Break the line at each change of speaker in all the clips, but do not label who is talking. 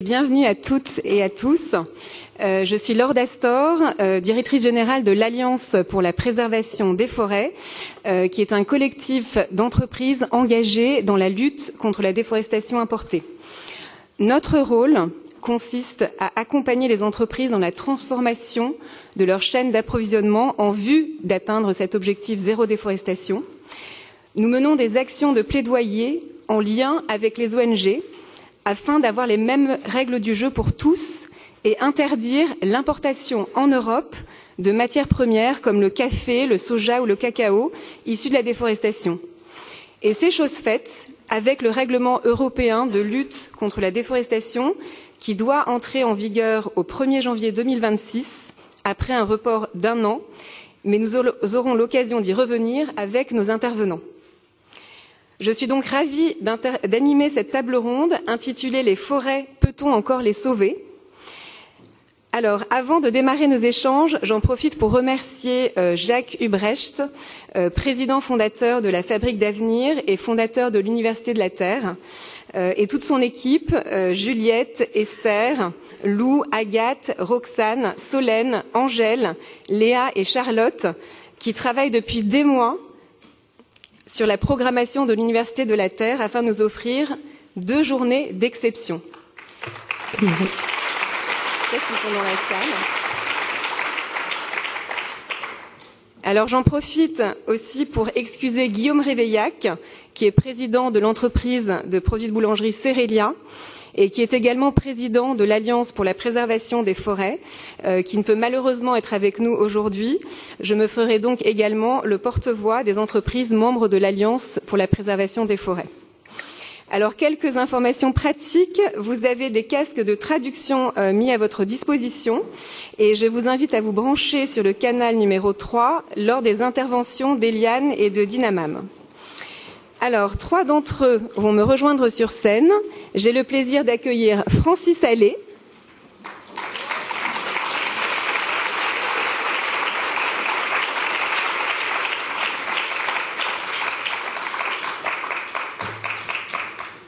Bienvenue à toutes et à tous. Je suis Laure Dastor, directrice générale de l'Alliance pour la préservation des forêts, qui est un collectif d'entreprises engagées dans la lutte contre la déforestation importée. Notre rôle consiste à accompagner les entreprises dans la transformation de leur chaîne d'approvisionnement en vue d'atteindre cet objectif zéro déforestation. Nous menons des actions de plaidoyer en lien avec les ONG afin d'avoir les mêmes règles du jeu pour tous et interdire l'importation en Europe de matières premières comme le café, le soja ou le cacao issus de la déforestation. Et c'est chose faite avec le règlement européen de lutte contre la déforestation qui doit entrer en vigueur au 1er janvier 2026 après un report d'1 an, mais nous aurons l'occasion d'y revenir avec nos intervenants. Je suis donc ravie d'animer cette table ronde intitulée « Les forêts, peut-on encore les sauver ?» Alors, avant de démarrer nos échanges, j'en profite pour remercier Jacques Hubrecht, président fondateur de la Fabrique d'Avenir et fondateur de l'Université de la Terre, et toute son équipe, Juliette, Esther, Lou, Agathe, Roxane, Solène, Angèle, Léa et Charlotte, qui travaillent depuis des mois sur la programmation de l'Université de la Terre afin de nous offrir 2 journées d'exception. Qu'est-ce qu'ils sont dans la salle? Alors j'en profite aussi pour excuser Guillaume Réveillac, qui est président de l'entreprise de produits de boulangerie Cérélia et qui est également président de l'Alliance pour la préservation des forêts, qui ne peut malheureusement être avec nous aujourd'hui. Je me ferai donc également le porte-voix des entreprises membres de l'Alliance pour la préservation des forêts. Alors, quelques informations pratiques. Vous avez des casques de traduction mis à votre disposition et je vous invite à vous brancher sur le canal numéro 3 lors des interventions d'Eliane et de Dinamam. Alors, 3 d'entre eux vont me rejoindre sur scène. J'ai le plaisir d'accueillir Francis Allais.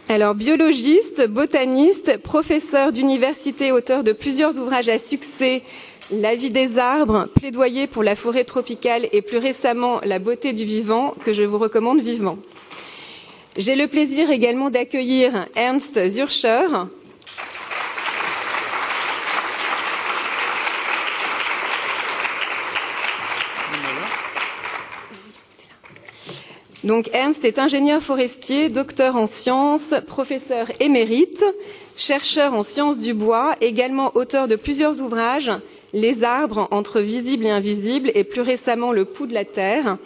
Alors, biologiste, botaniste, professeur d'université, auteur de plusieurs ouvrages à succès, La vie des arbres, plaidoyer pour la forêt tropicale et plus récemment La beauté du vivant, que je vous recommande vivement. J'ai le plaisir également d'accueillir Ernst Zürcher. Donc Ernst est ingénieur forestier, docteur en sciences, professeur émérite, chercheur en sciences du bois, également auteur de plusieurs ouvrages, Les arbres entre visible et invisible et plus récemment Le pouls de la terre.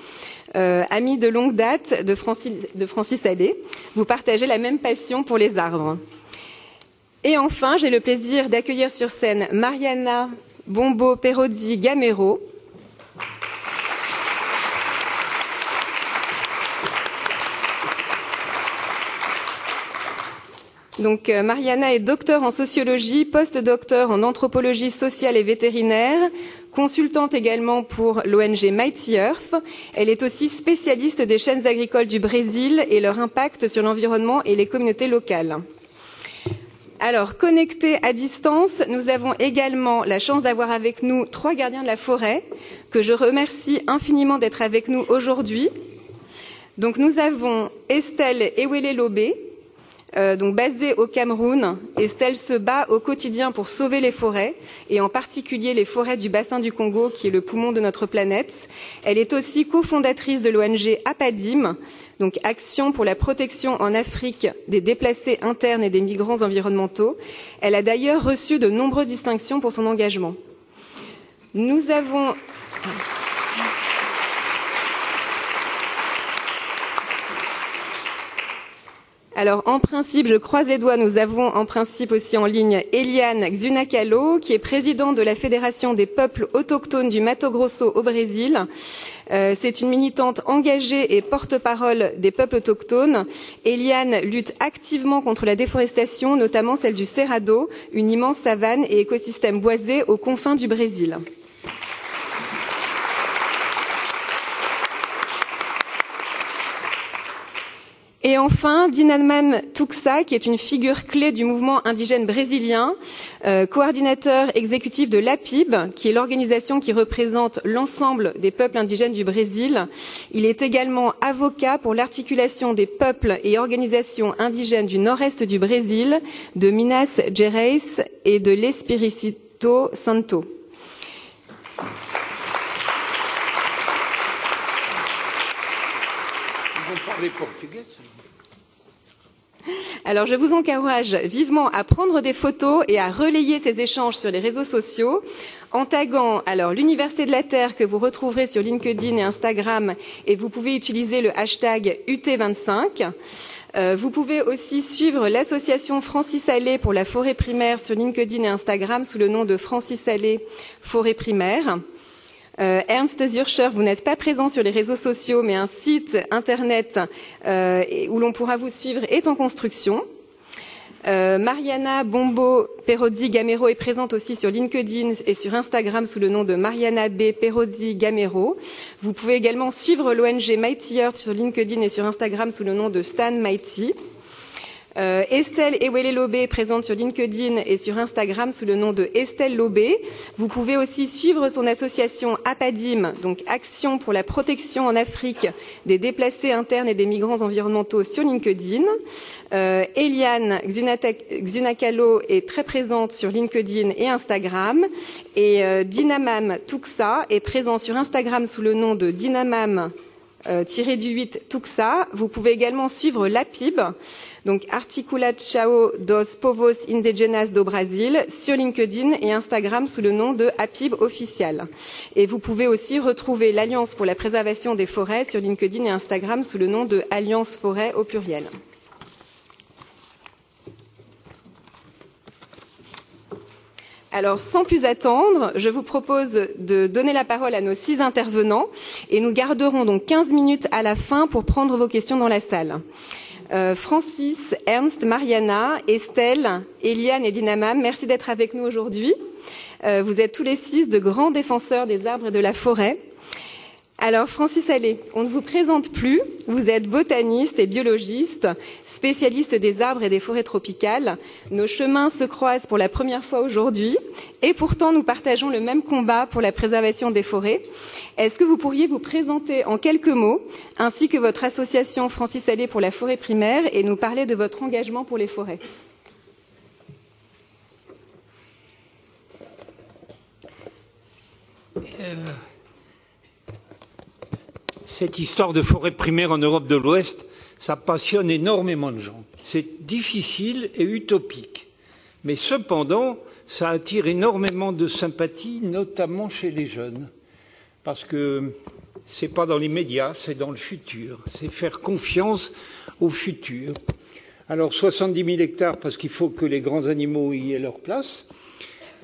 Ami de longue date de Francis Allais, vous partagez la même passion pour les arbres. Et enfin, j'ai le plaisir d'accueillir sur scène Mariana Bombo Perozzi Gamero. Donc, Mariana est docteure en sociologie, post-docteur en anthropologie sociale et vétérinaire, consultante également pour l'ONG Mighty Earth. Elle est aussi spécialiste des chaînes agricoles du Brésil et leur impact sur l'environnement et les communautés locales. Alors, connectés à distance, nous avons également la chance d'avoir avec nous 3 gardiens de la forêt, que je remercie infiniment d'être avec nous aujourd'hui. Donc, nous avons Estelle Ewele-Lobé, donc basée au Cameroun. Estelle se bat au quotidien pour sauver les forêts, et en particulier les forêts du bassin du Congo, qui est le poumon de notre planète. Elle est aussi cofondatrice de l'ONG APADIM, donc Action pour la protection en Afrique des déplacés internes et des migrants environnementaux. Elle a d'ailleurs reçu de nombreuses distinctions pour son engagement. Nous avons... Alors, en principe, je croise les doigts, nous avons en principe aussi en ligne Eliane Xunacalo, qui est présidente de la Fédération des peuples autochtones du Mato Grosso au Brésil. C'est une militante engagée et porte-parole des peuples autochtones. Eliane lutte activement contre la déforestation, notamment celle du Cerrado, une immense savane et écosystème boisé aux confins du Brésil. Et enfin, Dinamam Tuxa, qui est une figure clé du mouvement indigène brésilien, coordinateur exécutif de l'APIB, qui est l'organisation qui représente l'ensemble des peuples indigènes du Brésil. Il est également avocat pour l'articulation des peuples et organisations indigènes du nord-est du Brésil, de Minas Gerais et de l'Espírito Santo.
Ils vont parler portugais.
Alors, je vous encourage vivement à prendre des photos et à relayer ces échanges sur les réseaux sociaux en taguant alors l'Université de la Terre que vous retrouverez sur LinkedIn et Instagram, et vous pouvez utiliser le hashtag UT25. Vous pouvez aussi suivre l'association Francis Allais pour la forêt primaire sur LinkedIn et Instagram sous le nom de Francis Allais Forêt primaire. Ernst Zürcher, vous n'êtes pas présent sur les réseaux sociaux, mais un site internet où l'on pourra vous suivre est en construction. Mariana Bombo Perozzi Gamero est présente aussi sur LinkedIn et sur Instagram sous le nom de Mariana B. Perozzi Gamero. Vous pouvez également suivre l'ONG Mighty Earth sur LinkedIn et sur Instagram sous le nom de Stan Mighty. Estelle Ewele Lobé est présente sur LinkedIn et sur Instagram sous le nom de Estelle Lobé. Vous pouvez aussi suivre son association APADIM, donc Action pour la protection en Afrique des déplacés internes et des migrants environnementaux sur LinkedIn. Eliane Xunakalo est très présente sur LinkedIn et Instagram. Et Dinamam Tuxa est présent sur Instagram sous le nom de Dinamam -8 Tuxa. Vous pouvez également suivre l'APIB, donc Articulação dos Povos Indígenas do Brasil, sur LinkedIn et Instagram sous le nom de APIB officiel. Et vous pouvez aussi retrouver l'Alliance pour la préservation des forêts sur LinkedIn et Instagram sous le nom de Alliance Forêt au pluriel. Alors, sans plus attendre, je vous propose de donner la parole à nos 6 intervenants et nous garderons donc 15 minutes à la fin pour prendre vos questions dans la salle. Francis, Ernst, Mariana, Estelle, Eliane et Dinamam, merci d'être avec nous aujourd'hui. Vous êtes tous les 6 de grands défenseurs des arbres et de la forêt. Alors, Francis Allais, on ne vous présente plus. Vous êtes botaniste et biologiste, spécialiste des arbres et des forêts tropicales. Nos chemins se croisent pour la première fois aujourd'hui et pourtant nous partageons le même combat pour la préservation des forêts. Est-ce que vous pourriez vous présenter en quelques mots, ainsi que votre association Francis Allais pour la forêt primaire, et nous parler de votre engagement pour les forêts ?
Cette histoire de forêt primaire en Europe de l'Ouest, ça passionne énormément de gens. C'est difficile et utopique. Mais cependant, ça attire énormément de sympathie, notamment chez les jeunes. Parce que ce n'est pas dans l'immédiat, c'est dans le futur. C'est faire confiance au futur. Alors 70 000 hectares, parce qu'il faut que les grands animaux y aient leur place.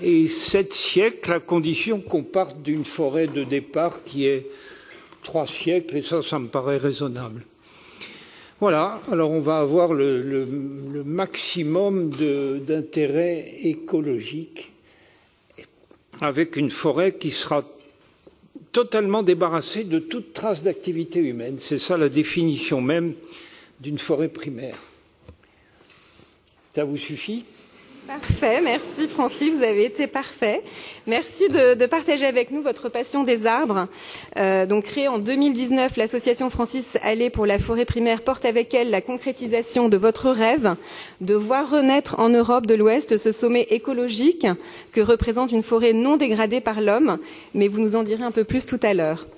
Et 7 siècles, à condition qu'on parte d'une forêt de départ qui est 3 siècles, et ça me paraît raisonnable. Voilà, alors on va avoir le maximum d'intérêt écologique avec une forêt qui sera totalement débarrassée de toute trace d'activité humaine. C'est ça la définition même d'une forêt primaire. Ça vous suffit ?
Parfait, merci Francis, vous avez été parfait. Merci de partager avec nous votre passion des arbres. Donc créée en 2019, l'association Francis Allais pour la forêt primaire porte avec elle la concrétisation de votre rêve de voir renaître en Europe de l'Ouest ce sommet écologique que représente une forêt non dégradée par l'homme, mais vous nous en direz un peu plus tout à l'heure.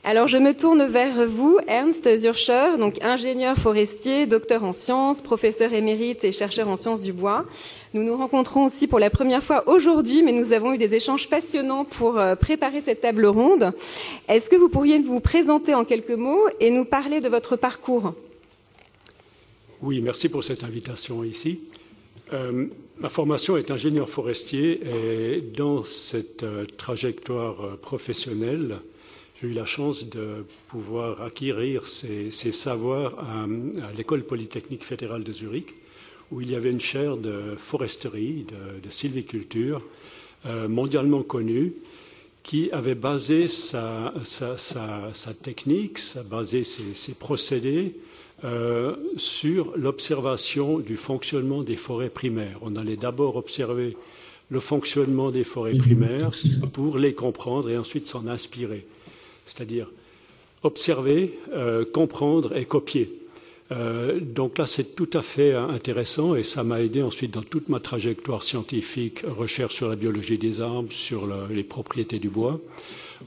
Alors, je me tourne vers vous, Ernst Zürcher, donc ingénieur forestier, docteur en sciences, professeur émérite et chercheur en sciences du bois. Nous nous rencontrons aussi pour la première fois aujourd'hui, mais nous avons eu des échanges passionnants pour préparer cette table ronde. Est-ce que vous pourriez vous présenter en quelques mots et nous parler de votre parcours ?
Oui, merci pour cette invitation ici. Ma formation est ingénieur forestier et dans cette trajectoire professionnelle, j'ai eu la chance de pouvoir acquérir ces savoirs à l'École polytechnique fédérale de Zurich, où il y avait une chaire de foresterie, de sylviculture, mondialement connue, qui avait basé sa technique, basé ses procédés sur l'observation du fonctionnement des forêts primaires. On allait d'abord observer le fonctionnement des forêts primaires pour les comprendre et ensuite s'en inspirer. C'est-à-dire observer, comprendre et copier. Donc là, c'est tout à fait intéressant et ça m'a aidé ensuite dans toute ma trajectoire scientifique, recherche sur la biologie des arbres, sur les propriétés du bois,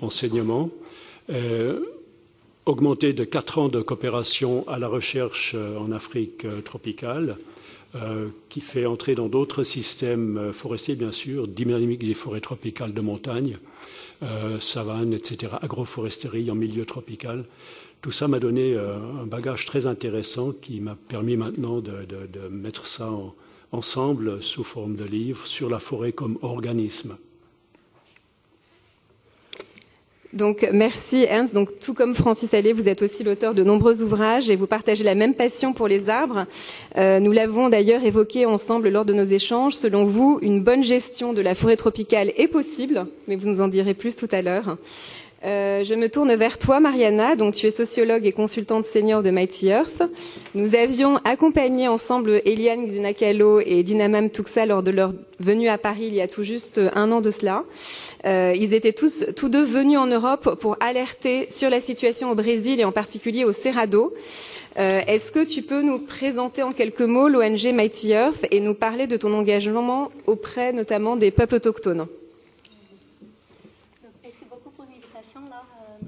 enseignement. Augmenté de 4 ans de coopération à la recherche en Afrique tropicale, qui fait entrer dans d'autres systèmes forestiers, bien sûr, dynamique des forêts tropicales de montagne, savanes, etc., agroforesterie en milieu tropical. Tout ça m'a donné un bagage très intéressant qui m'a permis maintenant de mettre ça ensemble sous forme de livre sur la forêt comme organisme.
Donc, merci Ernst. Donc, tout comme Francis Allais, vous êtes aussi l'auteur de nombreux ouvrages et vous partagez la même passion pour les arbres. Nous l'avons d'ailleurs évoqué ensemble lors de nos échanges. Selon vous, une bonne gestion de la forêt tropicale est possible, mais vous nous en direz plus tout à l'heure. Je me tourne vers toi, Mariana, donc tu es sociologue et consultante senior de Mighty Earth. Nous avions accompagné ensemble Eliane Xunakalo et Dinamam Tuxa lors de leur venue à Paris il y a tout juste 1 an de cela. Ils étaient tous deux venus en Europe pour alerter sur la situation au Brésil et en particulier au Cerrado. Est-ce que tu peux nous présenter en quelques mots l'ONG Mighty Earth et nous parler de ton engagement auprès notamment des peuples autochtones?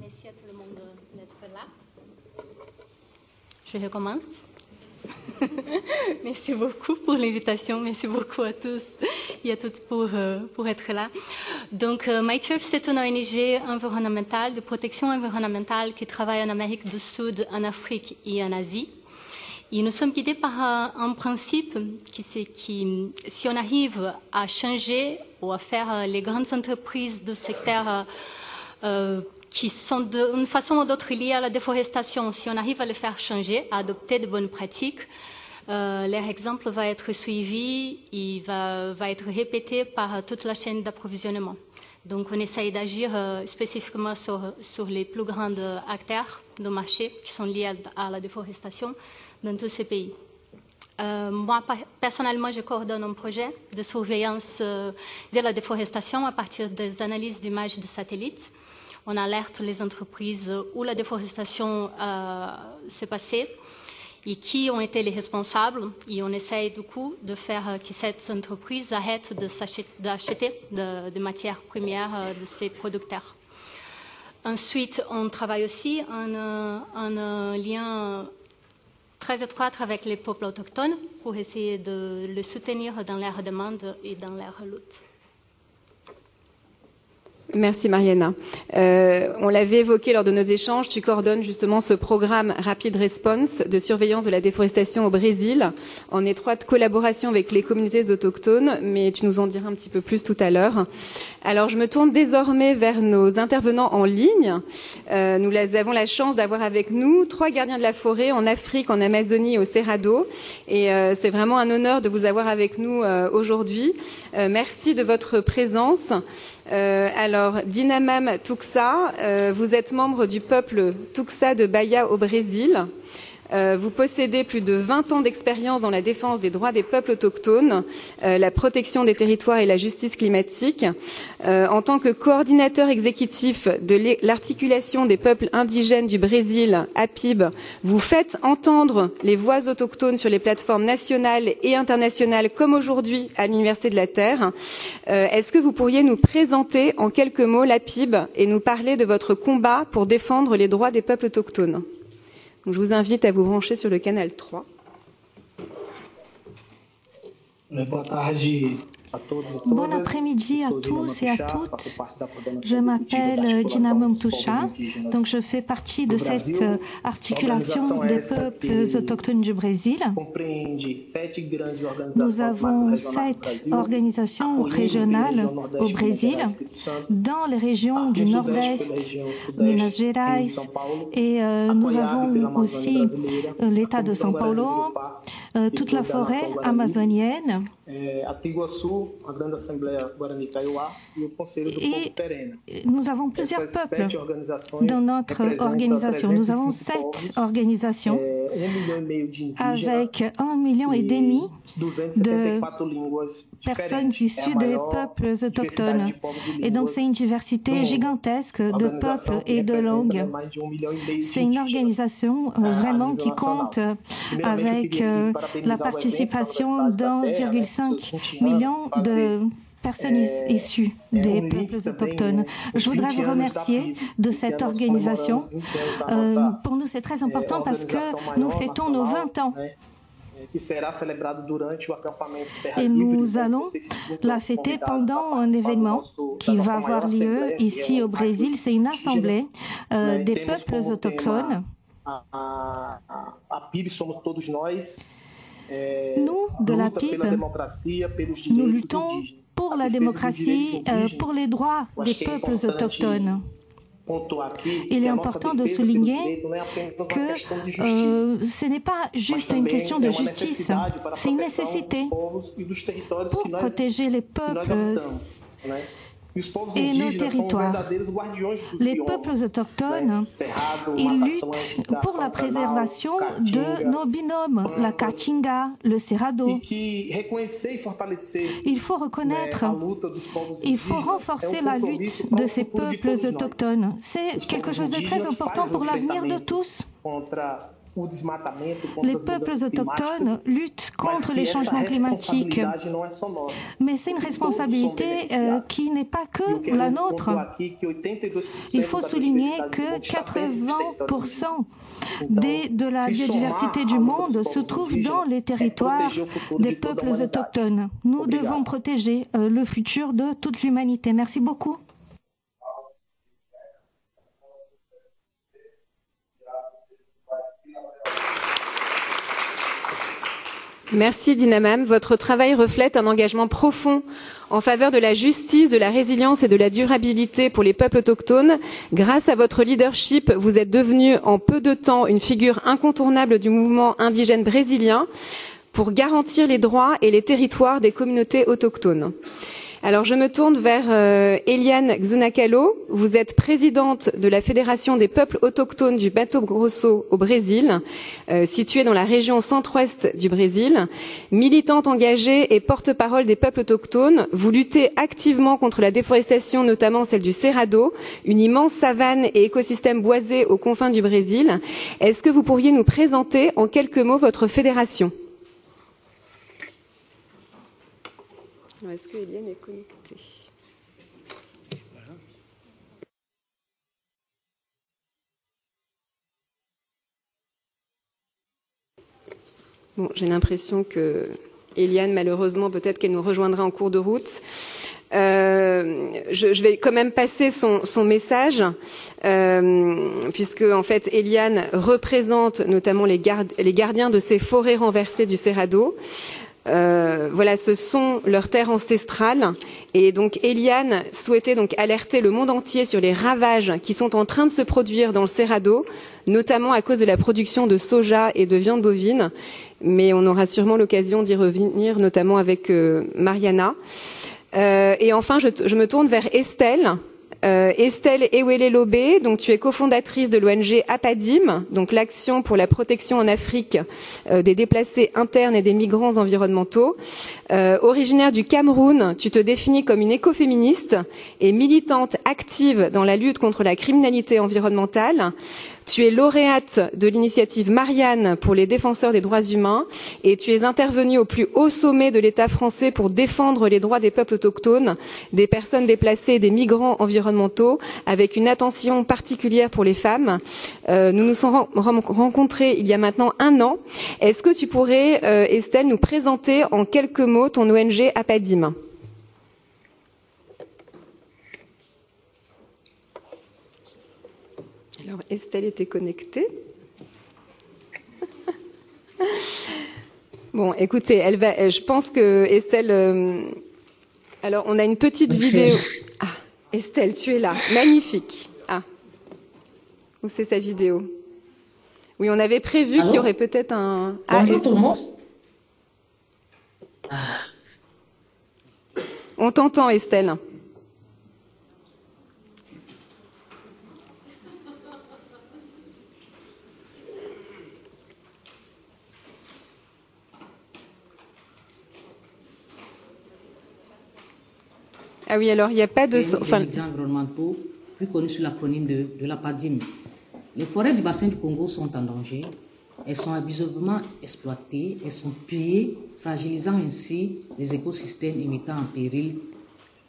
Merci à tout le monde d'être là. Je recommence. Merci beaucoup pour l'invitation. Merci beaucoup à tous et à toutes pour être là. Donc, Mighty Earth, c'est une ONG environnementale, de protection environnementale qui travaille en Amérique du Sud, en Afrique et en Asie. Et nous sommes guidés par un principe qui si on arrive à changer ou à faire les grandes entreprises du secteur qui sont d'une façon ou d'autre liées à la déforestation, si on arrive à les faire changer, à adopter de bonnes pratiques, leur exemple va être suivi et va être répété par toute la chaîne d'approvisionnement. Donc on essaye d'agir spécifiquement sur les plus grands acteurs du marché qui sont liés à la déforestation dans tous ces pays. Moi, personnellement, je coordonne un projet de surveillance de la déforestation à partir des analyses d'images de satellites. On alerte les entreprises où la déforestation s'est passée et qui ont été les responsables. Et on essaye du coup de faire que cette entreprise arrête d'acheter des matières premières de ses producteurs. Ensuite, on travaille aussi en lien très étroit avec les peuples autochtones pour essayer de les soutenir dans leurs demandes et dans leur lutte.
Merci Mariana. On l'avait évoqué lors de nos échanges, tu coordonnes justement ce programme Rapid Response de surveillance de la déforestation au Brésil en étroite collaboration avec les communautés autochtones, mais tu nous en diras un petit peu plus tout à l'heure. Alors je me tourne désormais vers nos intervenants en ligne. Nous avons la chance d'avoir avec nous 3 gardiens de la forêt en Afrique, en Amazonie et au Cerrado. Et c'est vraiment un honneur de vous avoir avec nous aujourd'hui. Merci de votre présence. Alors, Dinamam Tuxa, vous êtes membre du peuple Tuxa de Bahia au Brésil. Vous possédez plus de 20 ans d'expérience dans la défense des droits des peuples autochtones, la protection des territoires et la justice climatique. En tant que coordinateur exécutif de l'articulation des peuples indigènes du Brésil, APIB, vous faites entendre les voix autochtones sur les plateformes nationales et internationales, comme aujourd'hui à l'Université de la Terre. Est-ce que vous pourriez nous présenter en quelques mots l'APIB et nous parler de votre combat pour défendre les droits des peuples autochtones ? Donc, je vous invite à vous brancher sur le canal 3.
Bon après-midi à tous et à toutes. Je m'appelle Dinamam Tuxa, donc je fais partie de cette articulation des peuples autochtones du Brésil. Nous avons 7 organisations régionales au Brésil, dans les régions du Nord-Est, Minas Gerais, et nous avons aussi l'État de São Paulo, toute la forêt amazonienne. Et nous avons plusieurs peuples dans notre organisation. Nous avons 7 organisations avec 1,5 million de personnes issues des peuples autochtones. Et donc c'est une diversité gigantesque de peuples et de langues. C'est une organisation vraiment qui compte avec la participation d'1,5 million de personnes issues des peuples autochtones. Je voudrais vous remercier de cette organisation. Pour nous, c'est très important parce que nous fêtons nos 20 ans. Et nous allons la fêter pendant un événement qui va avoir lieu ici au Brésil. C'est une assemblée des peuples autochtones. Nous, de la PIB, nous luttons pour la démocratie, pour les droits des peuples autochtones. Il est important de souligner que ce n'est pas juste une question de justice, c'est une nécessité pour protéger les peuples et nos territoires. Les peuples autochtones, ils luttent pour la préservation de nos binômes, la Caatinga, le Cerrado. Il faut reconnaître, il faut renforcer la lutte de ces peuples autochtones. C'est quelque chose de très important pour l'avenir de tous. Les peuples autochtones luttent contre les changements climatiques, mais c'est une responsabilité qui n'est pas que la nôtre. Il faut souligner que 80% de la biodiversité du monde se trouve dans les territoires des peuples autochtones. Nous devons protéger le futur de toute l'humanité. Merci beaucoup.
Merci Dinamam. Votre travail reflète un engagement profond en faveur de la justice, de la résilience et de la durabilité pour les peuples autochtones. Grâce à votre leadership, vous êtes devenu en peu de temps une figure incontournable du mouvement indigène brésilien pour garantir les droits et les territoires des communautés autochtones. Alors je me tourne vers Eliane Xunacalo. Vous êtes présidente de la Fédération des peuples autochtones du Mato Grosso au Brésil, située dans la région centre-ouest du Brésil. Militante engagée et porte-parole des peuples autochtones, vous luttez activement contre la déforestation, notamment celle du Cerrado, une immense savane et écosystème boisé aux confins du Brésil. Est-ce que vous pourriez nous présenter en quelques mots votre fédération ? Est-ce que Eliane est connectée? Bon, j'ai l'impression que Eliane, malheureusement, peut-être qu'elle nous rejoindra en cours de route. Je vais quand même passer son message, puisque en fait Eliane représente notamment les gardiens de ces forêts renversées du Cerrado. Voilà, ce sont leurs terres ancestrales. Et donc, Eliane souhaitait donc alerter le monde entier sur les ravages qui sont en train de se produire dans le Cerrado, notamment à cause de la production de soja et de viande bovine. Mais on aura sûrement l'occasion d'y revenir, notamment avec Mariana. Et enfin, je me tourne vers Estelle. Estelle Ewele-Lobé, donc tu es cofondatrice de l'ONG APADIM, donc l'action pour la protection en Afrique des déplacés internes et des migrants environnementaux. Originaire du Cameroun, tu te définis comme une écoféministe et militante active dans la lutte contre la criminalité environnementale. Tu es lauréate de l'initiative Marianne pour les défenseurs des droits humains et tu es intervenue au plus haut sommet de l'État français pour défendre les droits des peuples autochtones, des personnes déplacées et des migrants environnementaux, avec une attention particulière pour les femmes. Nous nous sommes rencontrés il y a maintenant 1 an. Est-ce que tu pourrais, Estelle, nous présenter en quelques mots ton ONG APADIM ? Alors, Estelle était connectée. Bon, écoutez, je pense que Estelle... alors, on a une petite vidéo. Ah, Estelle, tu es là. Magnifique. Ah, où c'est sa vidéo? Oui, on avait prévu qu'il y aurait peut-être un...
Bonjour tout le monde.
On t'entend, Estelle. Ah oui, alors il n'y a pas de...
Enfin... Les migrants environnementaux, plus connus sous l'acronyme de la PADIM. Les forêts du bassin du Congo sont en danger. Elles sont abusivement exploitées, elles sont pillées, fragilisant ainsi les écosystèmes et mettant en péril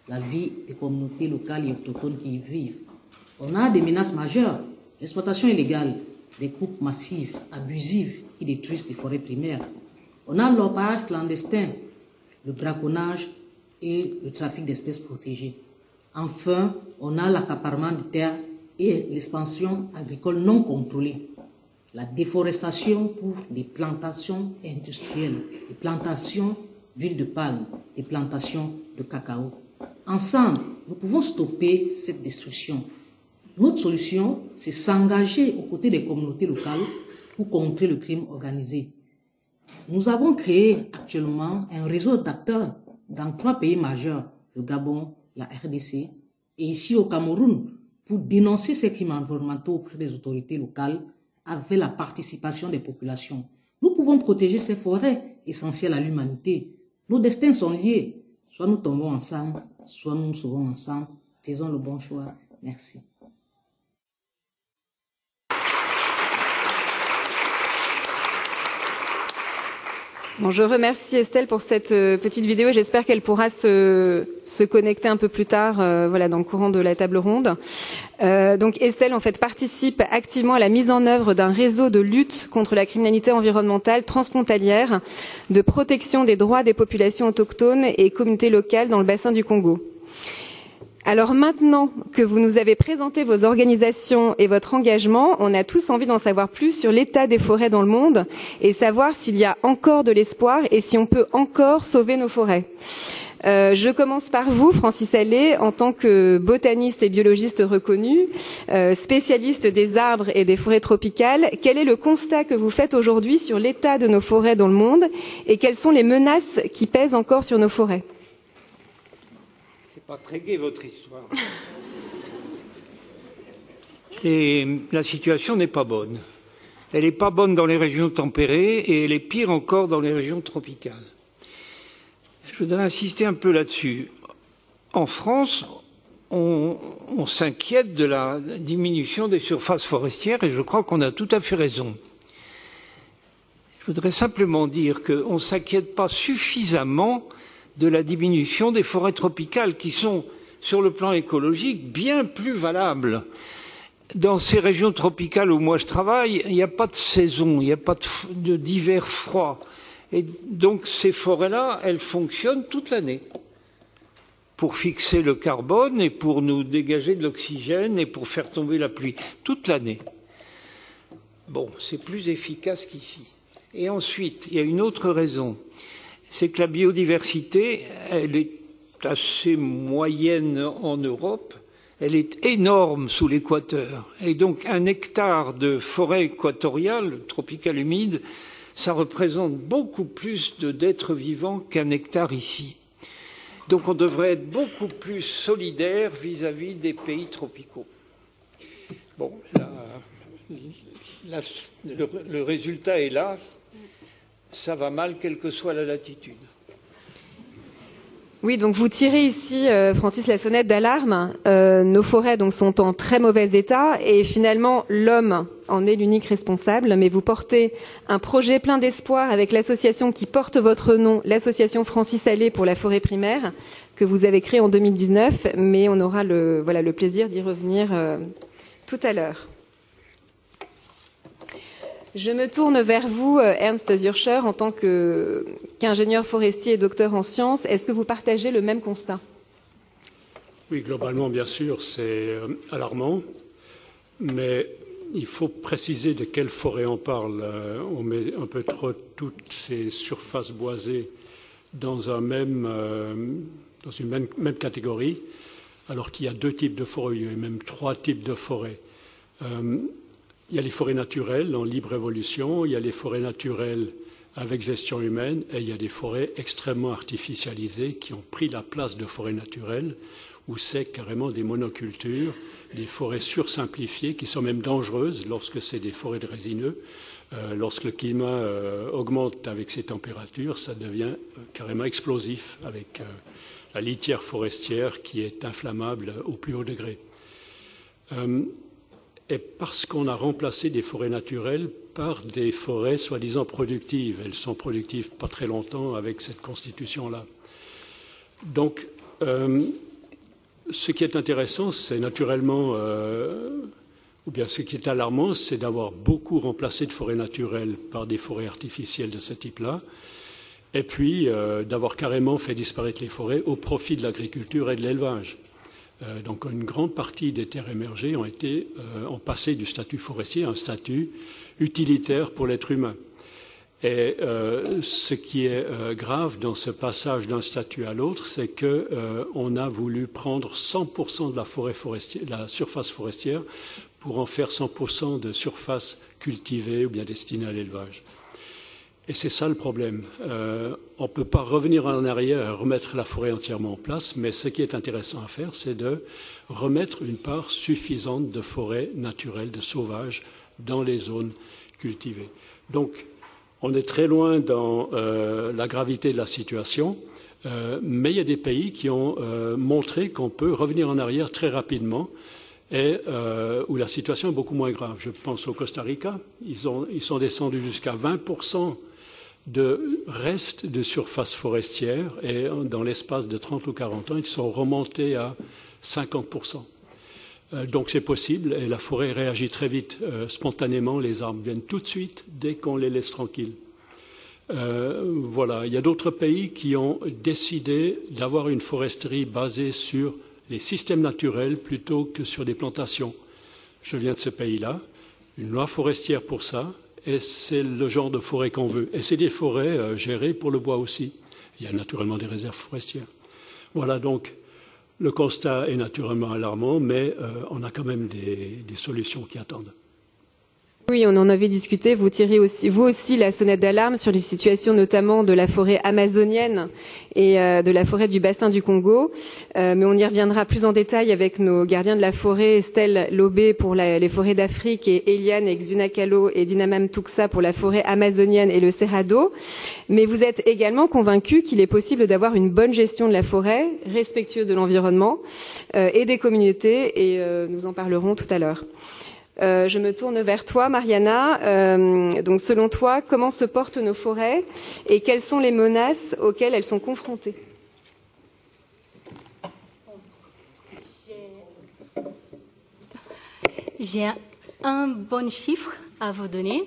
la vie des communautés locales et autochtones qui y vivent. On a des menaces majeures, l'exploitation illégale, des coupes massives, abusives, qui détruisent les forêts primaires. On a l'orpaillage clandestin, le braconnage et le trafic d'espèces protégées. Enfin, on a l'accaparement de terres et l'expansion agricole non contrôlée. La déforestation pour des plantations industrielles, des plantations d'huile de palme, des plantations de cacao. Ensemble, nous pouvons stopper cette destruction. Notre solution, c'est s'engager aux côtés des communautés locales pour contrer le crime organisé. Nous avons créé actuellement un réseau d'acteurs dans 3 pays majeurs, le Gabon, la RDC et ici au Cameroun, pour dénoncer ces crimes environnementaux auprès des autorités locales avec la participation des populations. Nous pouvons protéger ces forêts essentielles à l'humanité. Nos destins sont liés. Soit nous tombons ensemble, soit nous nous sauvons ensemble. Faisons le bon choix. Merci.
Bon, je remercie Estelle pour cette petite vidéo. J'espère qu'elle pourra se connecter un peu plus tard, voilà, dans le courant de la table ronde. Donc Estelle, en fait, participe activement à la mise en œuvre d'un réseau de lutte contre la criminalité environnementale transfrontalière, de protection des droits des populations autochtones et communautés locales dans le bassin du Congo. Alors maintenant que vous nous avez présenté vos organisations et votre engagement, on a tous envie d'en savoir plus sur l'état des forêts dans le monde et savoir s'il y a encore de l'espoir et si on peut encore sauver nos forêts. Je commence par vous, Francis Allais, en tant que botaniste et biologiste reconnu, spécialiste des arbres et des forêts tropicales. Quel est le constat que vous faites aujourd'hui sur l'état de nos forêts dans le monde et quelles sont les menaces qui pèsent encore sur nos forêts ?
Pas très gai votre histoire. Et la situation n'est pas bonne. Elle n'est pas bonne dans les régions tempérées et elle est pire encore dans les régions tropicales. Je voudrais insister un peu là-dessus. En France, on s'inquiète de la diminution des surfaces forestières et je crois qu'on a tout à fait raison. Je voudrais simplement dire qu'on ne s'inquiète pas suffisamment de la diminution des forêts tropicales qui sont, sur le plan écologique, bien plus valables. Dans ces régions tropicales où moi je travaille, il n'y a pas de saison, il n'y a pas d'hiver froid. Et donc ces forêts-là, elles fonctionnent toute l'année pour fixer le carbone et pour nous dégager de l'oxygène et pour faire tomber la pluie, toute l'année. Bon, c'est plus efficace qu'ici. Et ensuite, il y a une autre raison. C'est que la biodiversité, elle est assez moyenne en Europe, elle est énorme sous l'équateur. Et donc un hectare de forêt équatoriale, tropicale humide, ça représente beaucoup plus d'êtres vivants qu'un hectare ici. Donc on devrait être beaucoup plus solidaire vis-à-vis des pays tropicaux. Bon, le résultat est là. Ça va mal, quelle que soit la latitude.
Oui, donc vous tirez ici, Francis, la sonnette d'alarme. Nos forêts donc sont en très mauvais état et finalement l'homme en est l'unique responsable. Mais vous portez un projet plein d'espoir avec l'association qui porte votre nom, l'association Francis Allais pour la forêt primaire, que vous avez créée en 2019. Mais on aura le plaisir d'y revenir tout à l'heure. Je me tourne vers vous, Ernst Zürcher, en tant qu'ingénieur forestier et docteur en sciences. Est-ce que vous partagez le même constat ?
Oui, globalement, bien sûr, c'est alarmant, mais il faut préciser de quelle forêt on parle. On met un peu trop toutes ces surfaces boisées dans une même catégorie, alors qu'il y a 2 types de forêts, il y a même 3 types de forêts. Il y a les forêts naturelles en libre évolution, il y a les forêts naturelles avec gestion humaine et il y a des forêts extrêmement artificialisées qui ont pris la place de forêts naturelles où c'est carrément des monocultures, des forêts sursimplifiées qui sont même dangereuses lorsque c'est des forêts de résineux. Lorsque le climat augmente avec ces températures, ça devient carrément explosif avec litière forestière qui est inflammable au plus haut degré. Et parce qu'on a remplacé des forêts naturelles par des forêts soi-disant productives. Elles sont productives pas très longtemps avec cette constitution-là. Donc, ce qui est intéressant, c'est naturellement, ou bien ce qui est alarmant, c'est d'avoir beaucoup remplacé de forêts naturelles par des forêts artificielles de ce type-là, et puis d'avoir carrément fait disparaître les forêts au profit de l'agriculture et de l'élevage. Donc une grande partie des terres émergées ont passé du statut forestier à un statut utilitaire pour l'être humain. Et ce qui est grave dans ce passage d'un statut à l'autre, c'est qu'on a voulu prendre 100% de la forêt forestière, de la surface forestière, pour en faire 100% de surface cultivée ou bien destinée à l'élevage. Et c'est ça le problème. On ne peut pas revenir en arrière et remettre la forêt entièrement en place, mais ce qui est intéressant à faire, c'est de remettre une part suffisante de forêt naturelle, de sauvage, dans les zones cultivées. Donc, on est très loin dans la gravité de la situation, mais il y a des pays qui ont montré qu'on peut revenir en arrière très rapidement et où la situation est beaucoup moins grave. Je pense au Costa Rica. Ils sont descendus jusqu'à 20% de reste de surface forestière et dans l'espace de 30 ou 40 ans, ils sont remontés à 50%. Donc c'est possible et la forêt réagit très vite. Spontanément, les arbres viennent tout de suite dès qu'on les laisse tranquilles. Voilà. Il y a d'autres pays qui ont décidé d'avoir une foresterie basée sur les systèmes naturels plutôt que sur des plantations. Je viens de ce pays-là, une loi forestière pour ça, et c'est le genre de forêt qu'on veut. Et c'est des forêts gérées pour le bois aussi. Il y a naturellement des réserves forestières. Voilà, donc le constat est naturellement alarmant, mais on a quand même des solutions qui attendent.
Oui, on en avait discuté. Vous tirez aussi, vous aussi, la sonnette d'alarme sur les situations notamment de la forêt amazonienne et de la forêt du bassin du Congo. Mais on y reviendra plus en détail avec nos gardiens de la forêt, Estelle Lobé pour les forêts d'Afrique et Eliane Xunakalo et Dinamam Tuxa pour la forêt amazonienne et le Cerrado. Mais vous êtes également convaincus qu'il est possible d'avoir une bonne gestion de la forêt, respectueuse de l'environnement et des communautés, et nous en parlerons tout à l'heure. Je me tourne vers toi, Mariana. Donc, selon toi, comment se portent nos forêts et quelles sont les menaces auxquelles elles sont confrontées?
J'ai un bon chiffre à vous donner.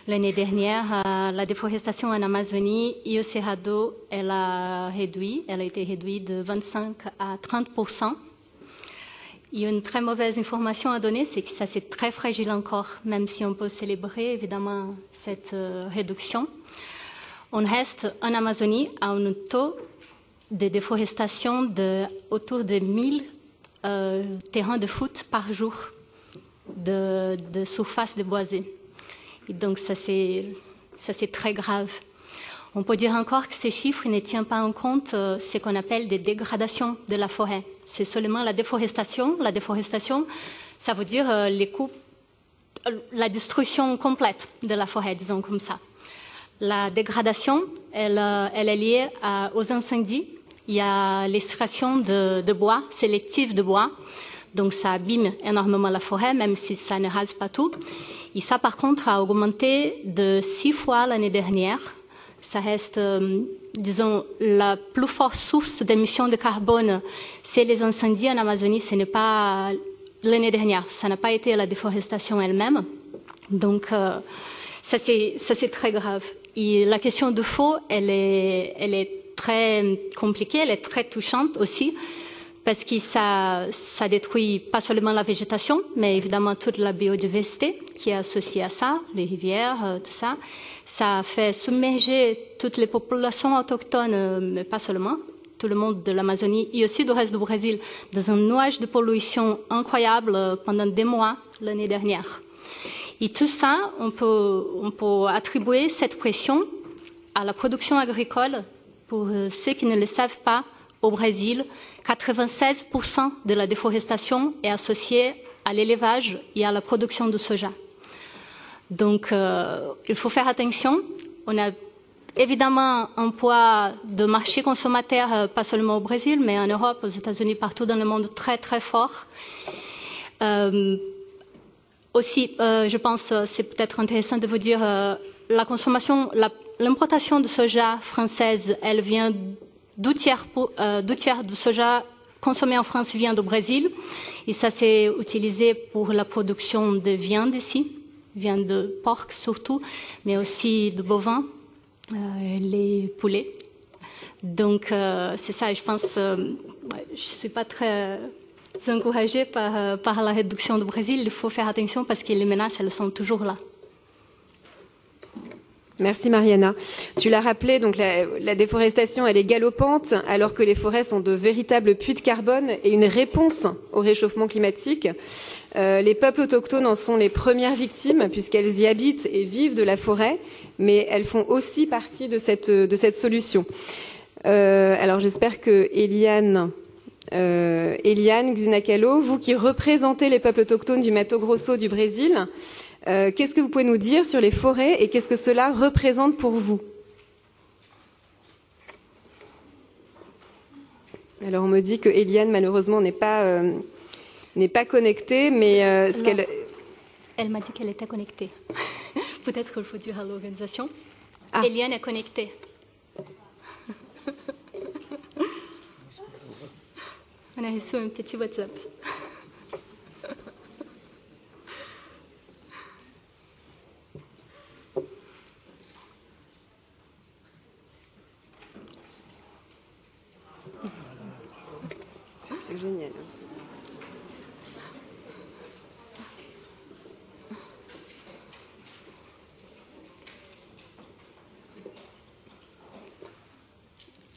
L'année dernière, la déforestation en Amazonie et au Cerrado, elle a été réduite de 25 à 30%. Il y a une très mauvaise information à donner, c'est que ça c'est très fragile encore, même si on peut célébrer évidemment cette réduction. On reste en Amazonie à un taux de déforestation autour de 1000 terrains de foot par jour de surface déboisée. Et donc ça c'est très grave. On peut dire encore que ces chiffres ne tiennent pas en compte ce qu'on appelle des dégradations de la forêt. C'est seulement la déforestation. La déforestation, ça veut dire la destruction complète de la forêt, disons comme ça. La dégradation, elle est liée aux incendies. Il y a l'extraction de bois, sélective de bois. Donc ça abîme énormément la forêt, même si ça ne rase pas tout. Et ça, par contre, a augmenté de 6 fois l'année dernière. Ça reste, disons, la plus forte source d'émissions de carbone, c'est les incendies en Amazonie. Ce n'est pas l'année dernière, ça n'a pas été la déforestation elle-même. Donc, ça c'est très grave. Et la question du feu, elle est très compliquée, elle est très touchante aussi, parce que ça détruit pas seulement la végétation, mais évidemment toute la biodiversité qui est associée à ça, les rivières, tout ça. Ça fait submerger toutes les populations autochtones, mais pas seulement, tout le monde de l'Amazonie et aussi du reste du Brésil, dans un nuage de pollution incroyable pendant des mois l'année dernière. Et tout ça, on peut attribuer cette pression à la production agricole. Pour ceux qui ne le savent pas, au Brésil, 96% de la déforestation est associée à l'élevage et à la production de soja. Donc, il faut faire attention. On a évidemment un poids de marché consommateur, pas seulement au Brésil, mais en Europe, aux États-Unis, partout dans le monde, très très fort. Aussi, je pense, c'est peut-être intéressant de vous dire, la consommation, l'importation de soja française, elle vient deux tiers de soja consommé en France vient du Brésil. Et ça, c'est utilisé pour la production de viande ici, viande de porc surtout, mais aussi de bovins, les poulets. Donc, c'est ça, je pense, je ne suis pas très encouragée par la réduction du Brésil. Il faut faire attention parce que les menaces, elles sont toujours là.
Merci Mariana. Tu l'as rappelé, donc la déforestation, elle est galopante, alors que les forêts sont de véritables puits de carbone et une réponse au réchauffement climatique. Les peuples autochtones en sont les premières victimes, puisqu'elles y habitent et vivent de la forêt, mais elles font aussi partie de cette solution. Alors j'espère que Eliane Xinacalo, vous qui représentez les peuples autochtones du Mato Grosso du Brésil, qu'est-ce que vous pouvez nous dire sur les forêts et qu'est-ce que cela représente pour vous? Alors on me dit que Eliane malheureusement n'est pas connectée, mais ce qu'elle...
Elle m'a dit qu'elle était connectée. Peut-être qu'il faut dire à l'organisation.
Ah.
Eliane est connectée. On a reçu un petit WhatsApp.
C'est génial.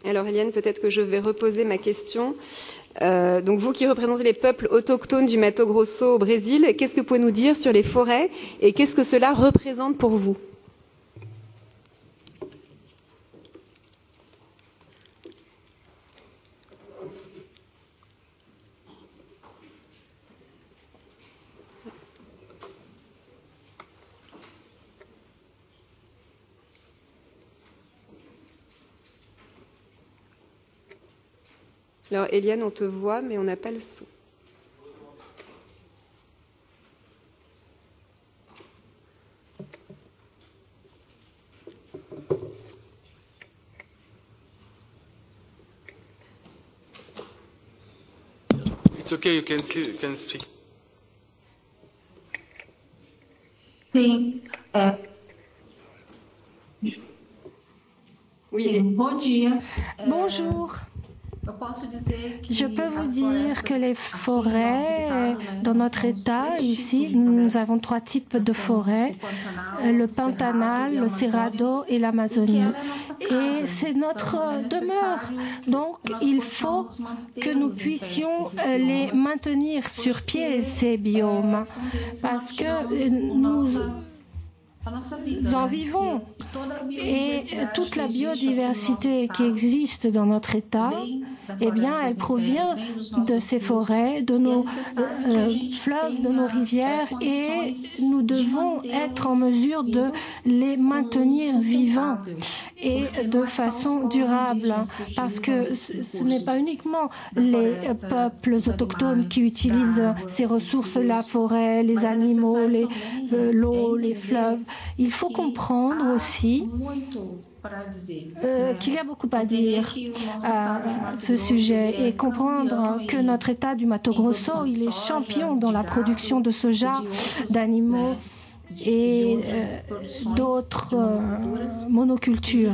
Alors Eliane, peut-être que je vais reposer ma question. Donc vous qui représentez les peuples autochtones du Mato Grosso au Brésil, qu'est-ce que vous pouvez nous dire sur les forêts et qu'est-ce que cela représente pour vous? Alors, Eliane, on te voit, mais on n'a pas le son.
It's okay, you can speak.
Sim.
Oui.
Sim. Bom dia.
Bonjour. Je peux vous dire que les forêts, dans notre État, ici, nous avons 3 types de forêts, le Pantanal, le Cerrado et l'Amazonie. Et c'est notre demeure. Donc, il faut que nous puissions les maintenir sur pied, ces biomes, parce que nous en vivons. Et toute la biodiversité qui existe dans notre État, eh bien, elle provient de ces forêts, de nos fleuves, de nos rivières, et nous devons être en mesure de les maintenir vivants et de façon durable, parce que ce n'est pas uniquement les peuples autochtones qui utilisent ces ressources, la forêt, les animaux, l'eau, les fleuves. Il faut comprendre aussi qu'il y a beaucoup à dire à ce sujet et comprendre que notre État du Mato Grosso, il est champion dans la production de soja, d'animaux et d'autres monocultures.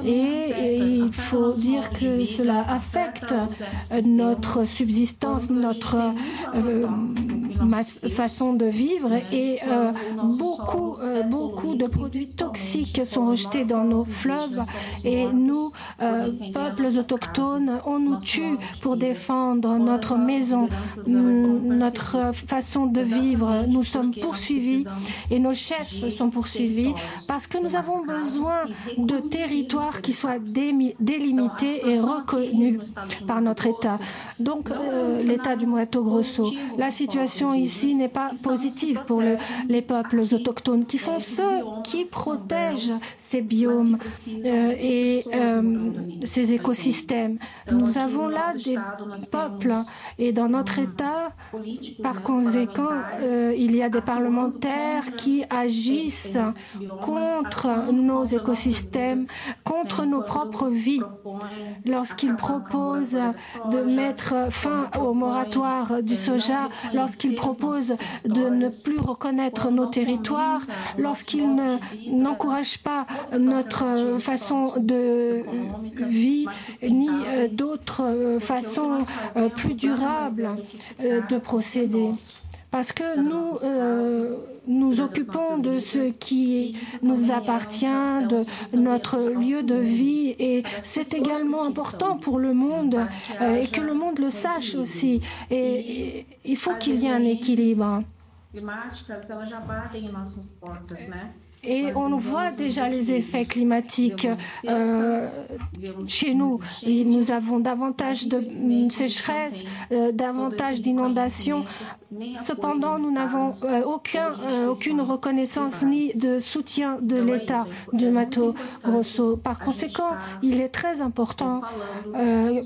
Et il faut dire que cela affecte notre subsistance, notre façon de vivre, et beaucoup de produits toxiques sont rejetés dans nos fleuves, et nous, peuples autochtones, on nous tue pour défendre notre maison, notre façon de vivre. Nous sommes poursuivis et nos chefs sont poursuivis parce que nous avons besoin de territoires qui soient délimités et reconnus par notre État. Donc, l'État du Mato Grosso, la situation situation ici n'est pas positive pour les peuples autochtones, qui sont ceux qui protègent ces biomes et ces écosystèmes. Nous avons là des peuples et dans notre État, par conséquent, il y a des parlementaires qui agissent contre nos écosystèmes, contre nos propres vies. Lorsqu'ils proposent de mettre fin au moratoire du soja, lorsqu'ils proposent de ne plus reconnaître nos territoires, lorsqu'ils n'encouragent pas notre façon de vie, ni d'autres façons plus durables de procéder. Parce que nous nous occupons de ce qui nous appartient, de notre lieu de vie, et c'est également important pour le monde et que le monde le sache aussi. Et il faut qu'il y ait un équilibre. Et on voit déjà les effets climatiques chez nous. Et nous avons davantage de sécheresse, davantage d'inondations. Cependant, nous n'avons aucune reconnaissance ni de soutien de l'État du Mato Grosso. Par conséquent, il est très important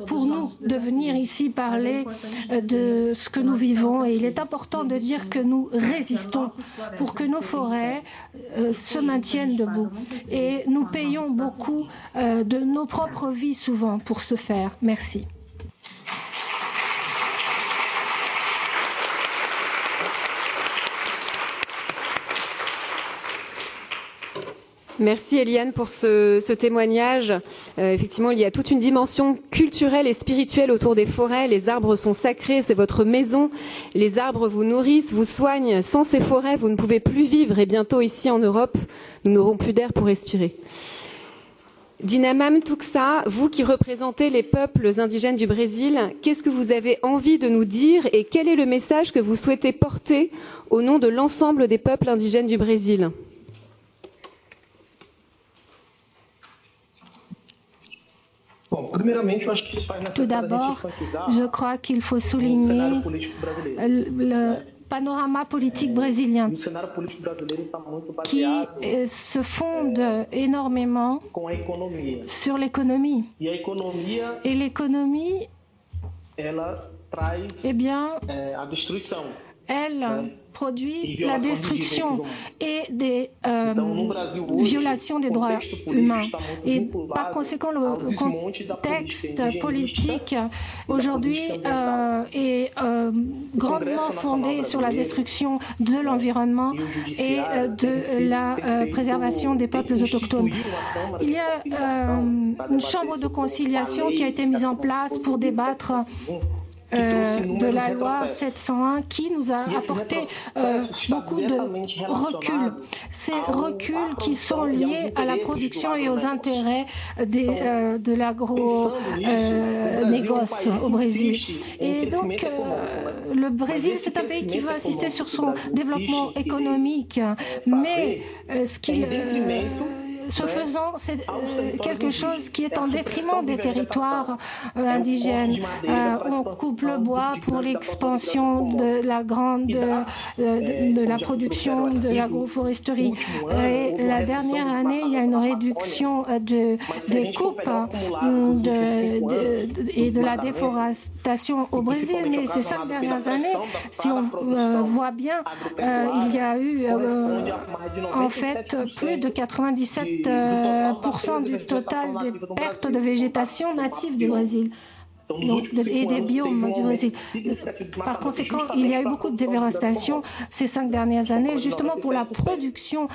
pour nous de venir ici parler de ce que nous vivons. Et il est important de dire que nous résistons pour que nos forêts se maintiennent debout. Et nous payons beaucoup de nos propres vies souvent pour ce faire. Merci.
Merci Eliane pour ce témoignage. Effectivement, il y a toute une dimension culturelle et spirituelle autour des forêts. Les arbres sont sacrés, c'est votre maison. Les arbres vous nourrissent, vous soignent. Sans ces forêts, vous ne pouvez plus vivre et bientôt ici en Europe, nous n'aurons plus d'air pour respirer. Dinamam Tuxa, vous qui représentez les peuples indigènes du Brésil, qu'est-ce que vous avez envie de nous dire et quel est le message que vous souhaitez porter au nom de l'ensemble des peuples indigènes du Brésil ?
Tout d'abord, je crois qu'il faut souligner le panorama politique brésilien qui se fonde énormément sur l'économie. Et l'économie, eh bien, elle produit la destruction et des violations des droits humains. Et par conséquent, le contexte politique aujourd'hui est grandement fondé sur la destruction de l'environnement et de la préservation des peuples autochtones. Il y a une chambre de conciliation qui a été mise en place pour débattre de la loi 701 qui nous a apporté beaucoup de recul. Ces reculs qui sont liés à la production et aux intérêts de l'agro-négoce au Brésil. Et donc, le Brésil, c'est un pays qui veut insister sur son développement économique, mais ce faisant, c'est quelque chose qui est en détriment des territoires indigènes. On coupe le bois pour l'expansion de la production de l'agroforesterie. Et la dernière année, il y a une réduction des coupes et de la déforestation au Brésil. Mais ces 5 dernières années, si on voit bien, il y a eu en fait plus de 97% du total des pertes de végétation native du Brésil et des biomes du Brésil. Par conséquent, il y a eu beaucoup de déforestation ces 5 dernières années, justement pour la production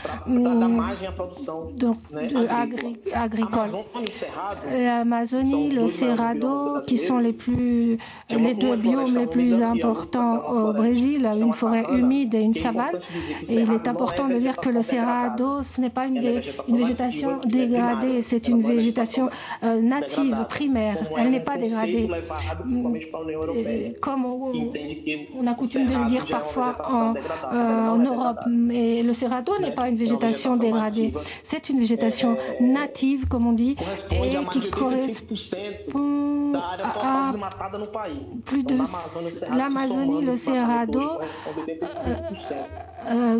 agricole. L'Amazonie, le Cerrado, qui sont les 2 biomes les plus importants au Brésil, une forêt humide et une savane. Et il est important de dire que le Cerrado, ce n'est pas une végétation dégradée, c'est une végétation native, primaire. Elle n'est pas dégradée. et comme on a coutume de le dire parfois en Europe, mais le Cerrado n'est pas une végétation dégradée. C'est une végétation native, comme on dit, et qui correspond à plus de l'Amazonie, le Cerrado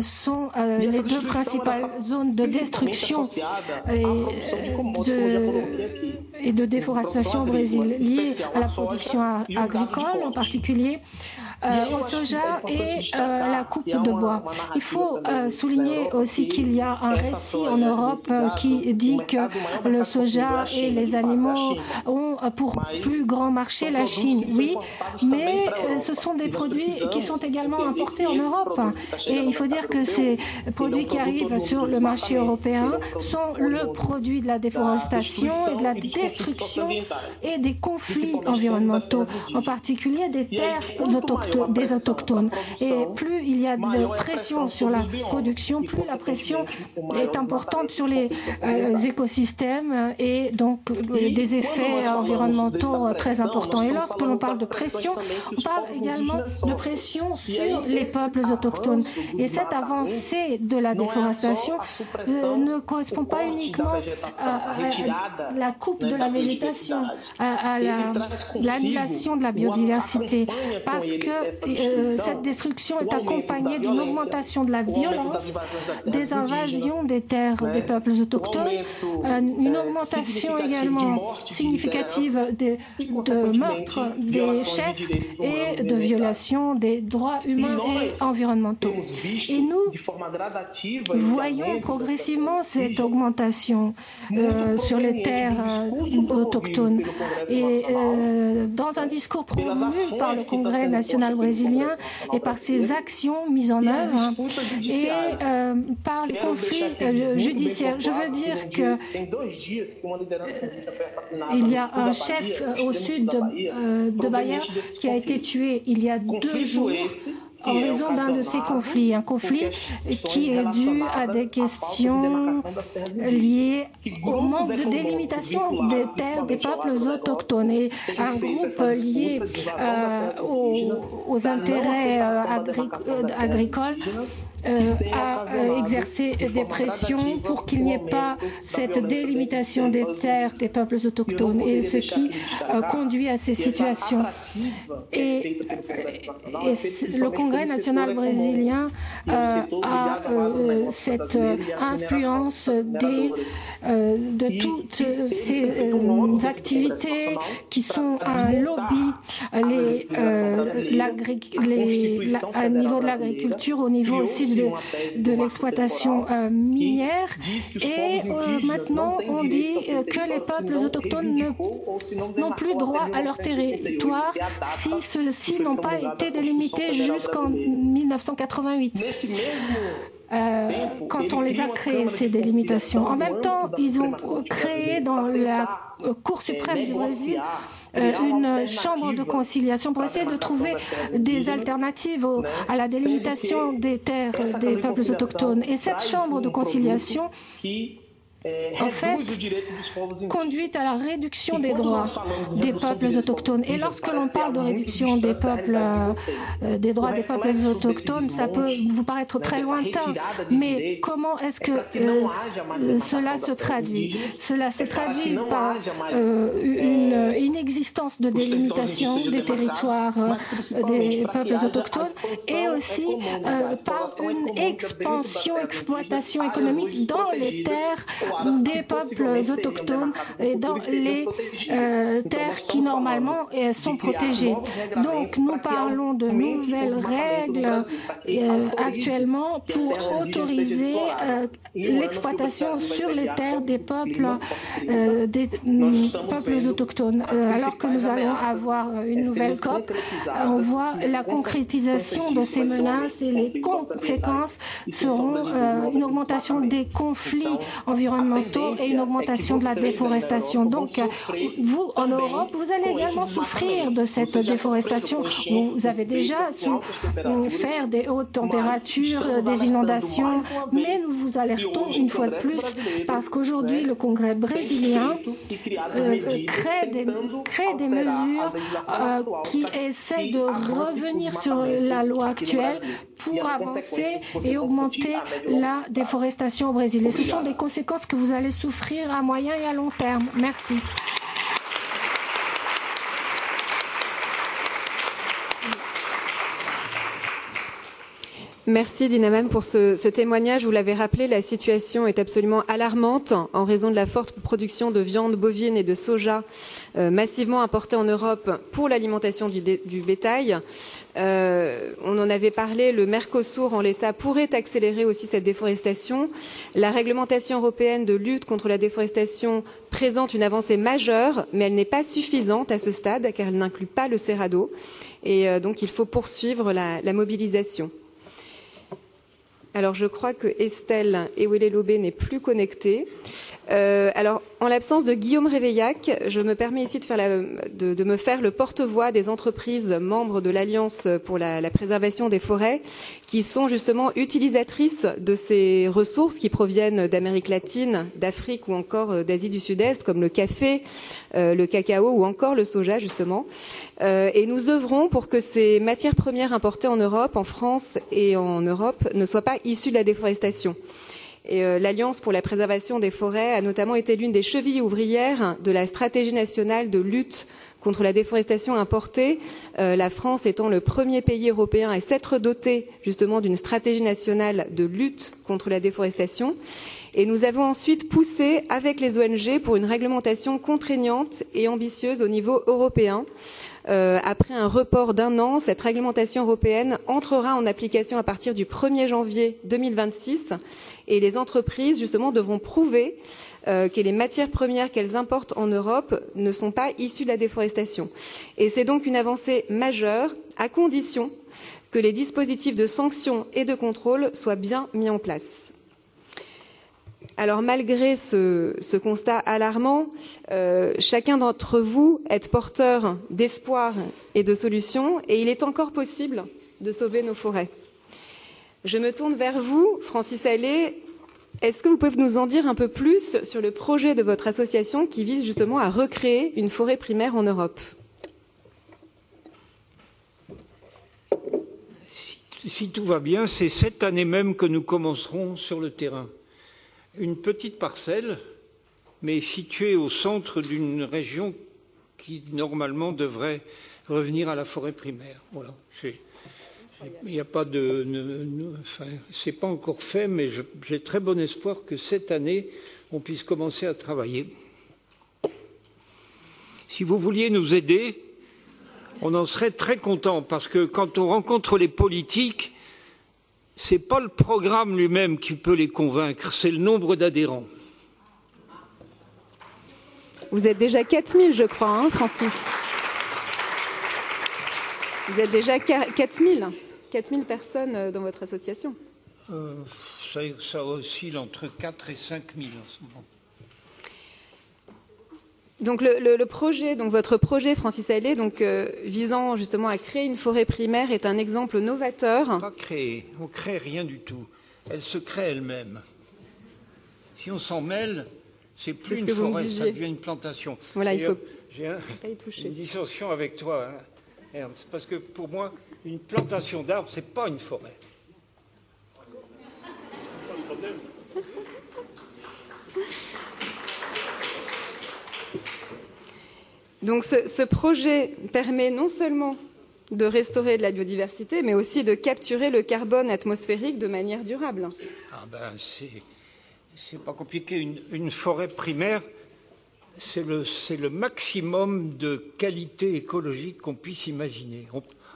sont les deux principales zones de destruction et de déforestation au Brésil, liées à la production agricole en particulier, au soja et la coupe de bois. Il faut souligner aussi qu'il y a un récit en Europe qui dit que le soja et les animaux ont pour plus grand marché la Chine. Oui, mais ce sont des produits qui sont également importés en Europe. Et il faut dire que ces produits qui arrivent sur le marché européen sont le produit de la déforestation et de la destruction et des conflits environnementaux, en particulier des terres des autochtones. Et plus il y a de pression sur la production, plus la pression est importante sur les écosystèmes et donc des effets environnementaux très importants. Et lorsque l'on parle de pression, on parle également de pression sur les peuples autochtones. Et cette avancée de la déforestation ne correspond pas uniquement à la coupe de la végétation, à l'annulation de la biodiversité, parce que cette destruction est accompagnée d'une augmentation de la violence, des invasions des terres des peuples autochtones, une augmentation également significative de meurtres des chefs et de violations des droits humains et environnementaux. Et nous voyons progressivement cette augmentation sur les terres autochtones. Et dans un discours promu par le Congrès national brésilien et par ses actions mises en œuvre et par les conflits judiciaires, je veux dire que il y a un chef au sud de Bahia qui a été tué il y a 2 jours en raison d'un de ces conflits, un conflit qui est dû à des questions liées au manque de délimitation des terres des peuples autochtones et un groupe lié aux intérêts agricoles a exercé des pressions pour qu'il n'y ait pas cette délimitation des terres des peuples autochtones, et ce qui conduit à ces situations. Et le Congrès national brésilien a cette influence de toutes ces activités qui sont un lobby à niveau de l'agriculture, au niveau aussi de l'exploitation minière. Et maintenant, on dit que les peuples autochtones n'ont plus droit à leur territoire si ceux-ci n'ont pas été délimités jusqu'en 1988. Quand on les a créés, ces délimitations. En même temps, ils ont créé dans la Cour suprême du Brésil une chambre de conciliation pour essayer de trouver des alternatives à la délimitation des terres des peuples autochtones. Et cette chambre de conciliation, en fait, conduit à la réduction des droits des peuples autochtones. Et lorsque l'on parle de réduction des des droits des peuples autochtones, ça peut vous paraître très lointain, mais comment est-ce que cela se traduit? Cela se traduit par une inexistence de délimitation des territoires des peuples autochtones et aussi par une exploitation économique dans les terres des peuples autochtones et dans les terres qui normalement sont protégées. Donc nous parlons de nouvelles règles actuellement pour autoriser l'exploitation sur les terres des peuples autochtones. Alors que nous allons avoir une nouvelle COP, on voit la concrétisation de ces menaces et les conséquences seront une augmentation des conflits environnementaux environnementaux et une augmentation de la déforestation. Donc, vous, en Europe, vous allez également souffrir de cette déforestation. Vous avez déjà souffert des hautes températures, des inondations, mais nous vous alertons une fois de plus parce qu'aujourd'hui, le Congrès brésilien crée des mesures qui essayent de revenir sur la loi actuelle pour avancer et augmenter la déforestation au Brésil. Et ce sont des conséquences que vous allez souffrir à moyen et à long terme. Merci.
Merci Dinamam pour ce témoignage. Vous l'avez rappelé, la situation est absolument alarmante en raison de la forte production de viande bovine et de soja massivement importée en Europe pour l'alimentation du bétail. On en avait parlé, le Mercosur en l'état pourrait accélérer aussi cette déforestation. La réglementation européenne de lutte contre la déforestation présente une avancée majeure, mais elle n'est pas suffisante à ce stade car elle n'inclut pas le Cerrado. Et donc il faut poursuivre la mobilisation. Alors, je crois que Estelle Ewele-Lobé n'est plus connectée. Alors, en l'absence de Guillaume Réveillac, je me permets ici de me faire le porte-voix des entreprises membres de l'Alliance pour la préservation des forêts, qui sont justement utilisatrices de ces ressources qui proviennent d'Amérique latine, d'Afrique ou encore d'Asie du Sud-Est, comme le café, le cacao ou encore le soja, justement. Et nous œuvrons pour que ces matières premières importées en Europe, en France et en Europe, ne soient pas issues de la déforestation. Et l'Alliance pour la préservation des forêts a notamment été l'une des chevilles ouvrières de la stratégie nationale de lutte contre la déforestation importée, la France étant le premier pays européen à s'être doté justement d'une stratégie nationale de lutte contre la déforestation. Et nous avons ensuite poussé avec les ONG pour une réglementation contraignante et ambitieuse au niveau européen. Après un report d'1 an, cette réglementation européenne entrera en application à partir du 1er janvier 2026 et les entreprises, justement, devront prouver que les matières premières qu'elles importent en Europe ne sont pas issues de la déforestation. Et c'est donc une avancée majeure, à condition que les dispositifs de sanctions et de contrôle soient bien mis en place. Alors, malgré ce constat alarmant, chacun d'entre vous est porteur d'espoir et de solutions, et il est encore possible de sauver nos forêts. Je me tourne vers vous, Francis Allais. Est-ce que vous pouvez nous en dire un peu plus sur le projet de votre association qui vise justement à recréer une forêt primaire en Europe ?
Si tout va bien, c'est cette année même que nous commencerons sur le terrain. Une petite parcelle, mais située au centre d'une région qui, normalement, devrait revenir à la forêt primaire. Voilà. Il n'y a pas de... Enfin, c'est pas encore fait, mais j'ai très bon espoir que cette année, on puisse commencer à travailler. Si vous vouliez nous aider, on en serait très content, parce que quand on rencontre les politiques, ce n'est pas le programme lui-même qui peut les convaincre, c'est le nombre d'adhérents.
Vous êtes déjà 4000, je crois, hein, Francis. Vous êtes déjà 4000 personnes dans votre association.
Ça oscille entre 4 et 5 000 en ce moment.
Donc le projet, donc votre projet, Francis Allais, donc visant justement à créer une forêt primaire, est un exemple novateur.
Pas créer, on crée rien du tout. Elle se crée elle-même. Si on s'en mêle, c'est plus une forêt, ça devient une plantation.
Voilà, il faut
j'ai une dissension avec toi, hein, Ernst, parce que pour moi, une plantation d'arbres, c'est pas une forêt.
Donc ce projet permet non seulement de restaurer de la biodiversité, mais aussi de capturer le carbone atmosphérique de manière durable.
Ah ben c'est pas compliqué. Une forêt primaire, c'est le maximum de qualité écologique qu'on puisse imaginer.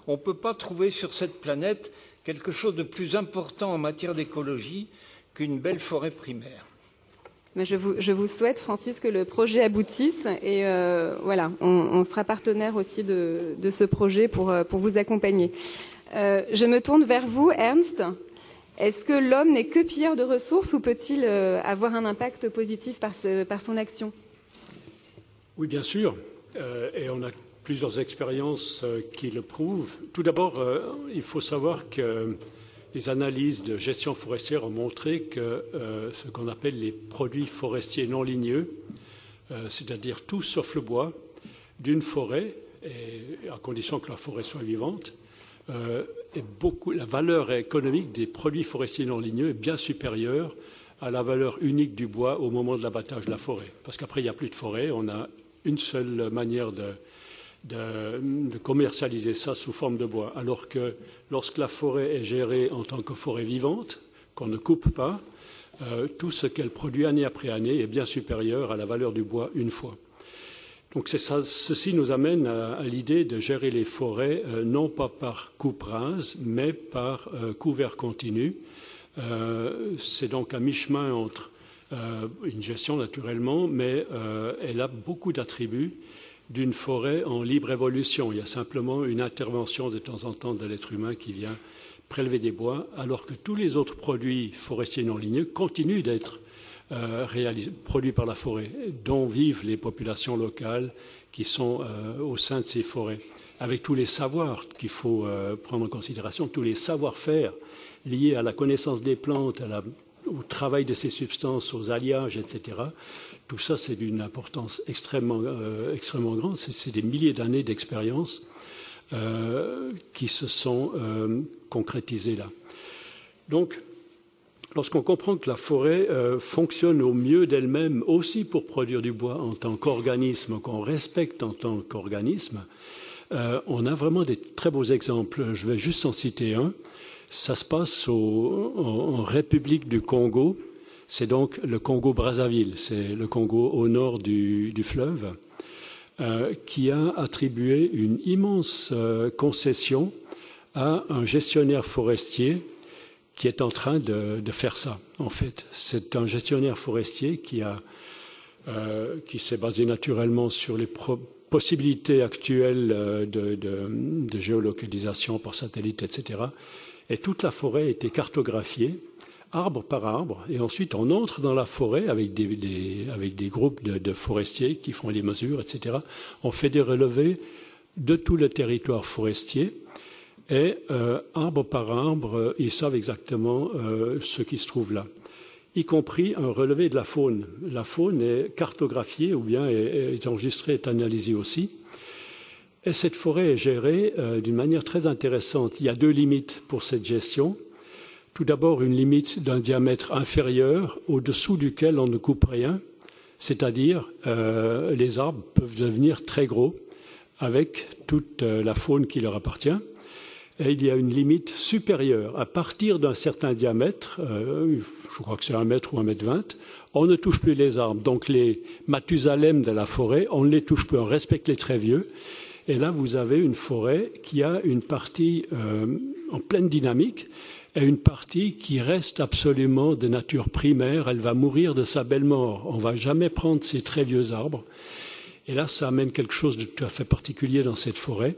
On ne peut pas trouver sur cette planète quelque chose de plus important en matière d'écologie qu'une belle forêt primaire.
Mais je vous souhaite, Francis, que le projet aboutisse et voilà, on sera partenaire aussi de ce projet pour vous accompagner. Je me tourne vers vous, Ernst. Est-ce que l'homme n'est que pilleur de ressources ou peut-il avoir un impact positif par son action?
Oui, bien sûr. Et on a plusieurs expériences qui le prouvent. Tout d'abord, il faut savoir que les analyses de gestion forestière ont montré que ce qu'on appelle les produits forestiers non ligneux, c'est-à-dire tout sauf le bois, d'une forêt, et à condition que la forêt soit vivante, la valeur économique des produits forestiers non ligneux est bien supérieure à la valeur unique du bois au moment de l'abattage de la forêt. Parce qu'après, il n'y a plus de forêt, on a une seule manière de commercialiser ça sous forme de bois. Alors que lorsque la forêt est gérée en tant que forêt vivante, qu'on ne coupe pas, tout ce qu'elle produit année après année est bien supérieur à la valeur du bois une fois. Donc ceci nous amène à l'idée de gérer les forêts non pas par coupe rase, mais par couvert continu. C'est donc à mi-chemin entre une gestion naturellement, mais elle a beaucoup d'attributs d'une forêt en libre évolution. Il y a simplement une intervention de temps en temps de l'être humain qui vient prélever des bois, alors que tous les autres produits forestiers non ligneux continuent d'être produits par la forêt, dont vivent les populations locales qui sont au sein de ces forêts, avec tous les savoirs qu'il faut prendre en considération, tous les savoir-faire liés à la connaissance des plantes, au travail de ces substances, aux alliages, etc. Tout ça, c'est d'une importance extrêmement grande. C'est des milliers d'années d'expérience qui se sont concrétisées là. Donc, lorsqu'on comprend que la forêt fonctionne au mieux d'elle-même aussi pour produire du bois en tant qu'organisme, qu'on respecte en tant qu'organisme, on a vraiment des très beaux exemples. Je vais juste en citer un. Ça se passe en République du Congo. C'est donc le Congo-Brazzaville, c'est le Congo au nord du fleuve, qui a attribué une immense concession à un gestionnaire forestier qui est en train de faire ça, en fait. C'est un gestionnaire forestier qui s'est basé naturellement sur les possibilités actuelles de géolocalisation par satellite, etc. Et toute la forêt a été cartographiée, arbre par arbre, et ensuite on entre dans la forêt avec des groupes de forestiers qui font les mesures, etc. On fait des relevés de tout le territoire forestier. Et arbre par arbre, ils savent exactement ce qui se trouve là, y compris un relevé de la faune. La faune est cartographiée ou bien est enregistrée, est analysée aussi. Et cette forêt est gérée d'une manière très intéressante. Il y a deux limites pour cette gestion. Tout d'abord, une limite d'un diamètre inférieur, au-dessous duquel on ne coupe rien, c'est-à-dire les arbres peuvent devenir très gros avec toute la faune qui leur appartient. Et il y a une limite supérieure. À partir d'un certain diamètre, je crois que c'est 1 mètre ou 1,20 m, on ne touche plus les arbres. Donc les Mathusalem de la forêt, on ne les touche plus, on respecte les très vieux. Et là, vous avez une forêt qui a une partie en pleine dynamique et une partie qui reste absolument de nature primaire. Elle va mourir de sa belle mort. On ne va jamais prendre ces très vieux arbres. Et là, ça amène quelque chose de tout à fait particulier dans cette forêt.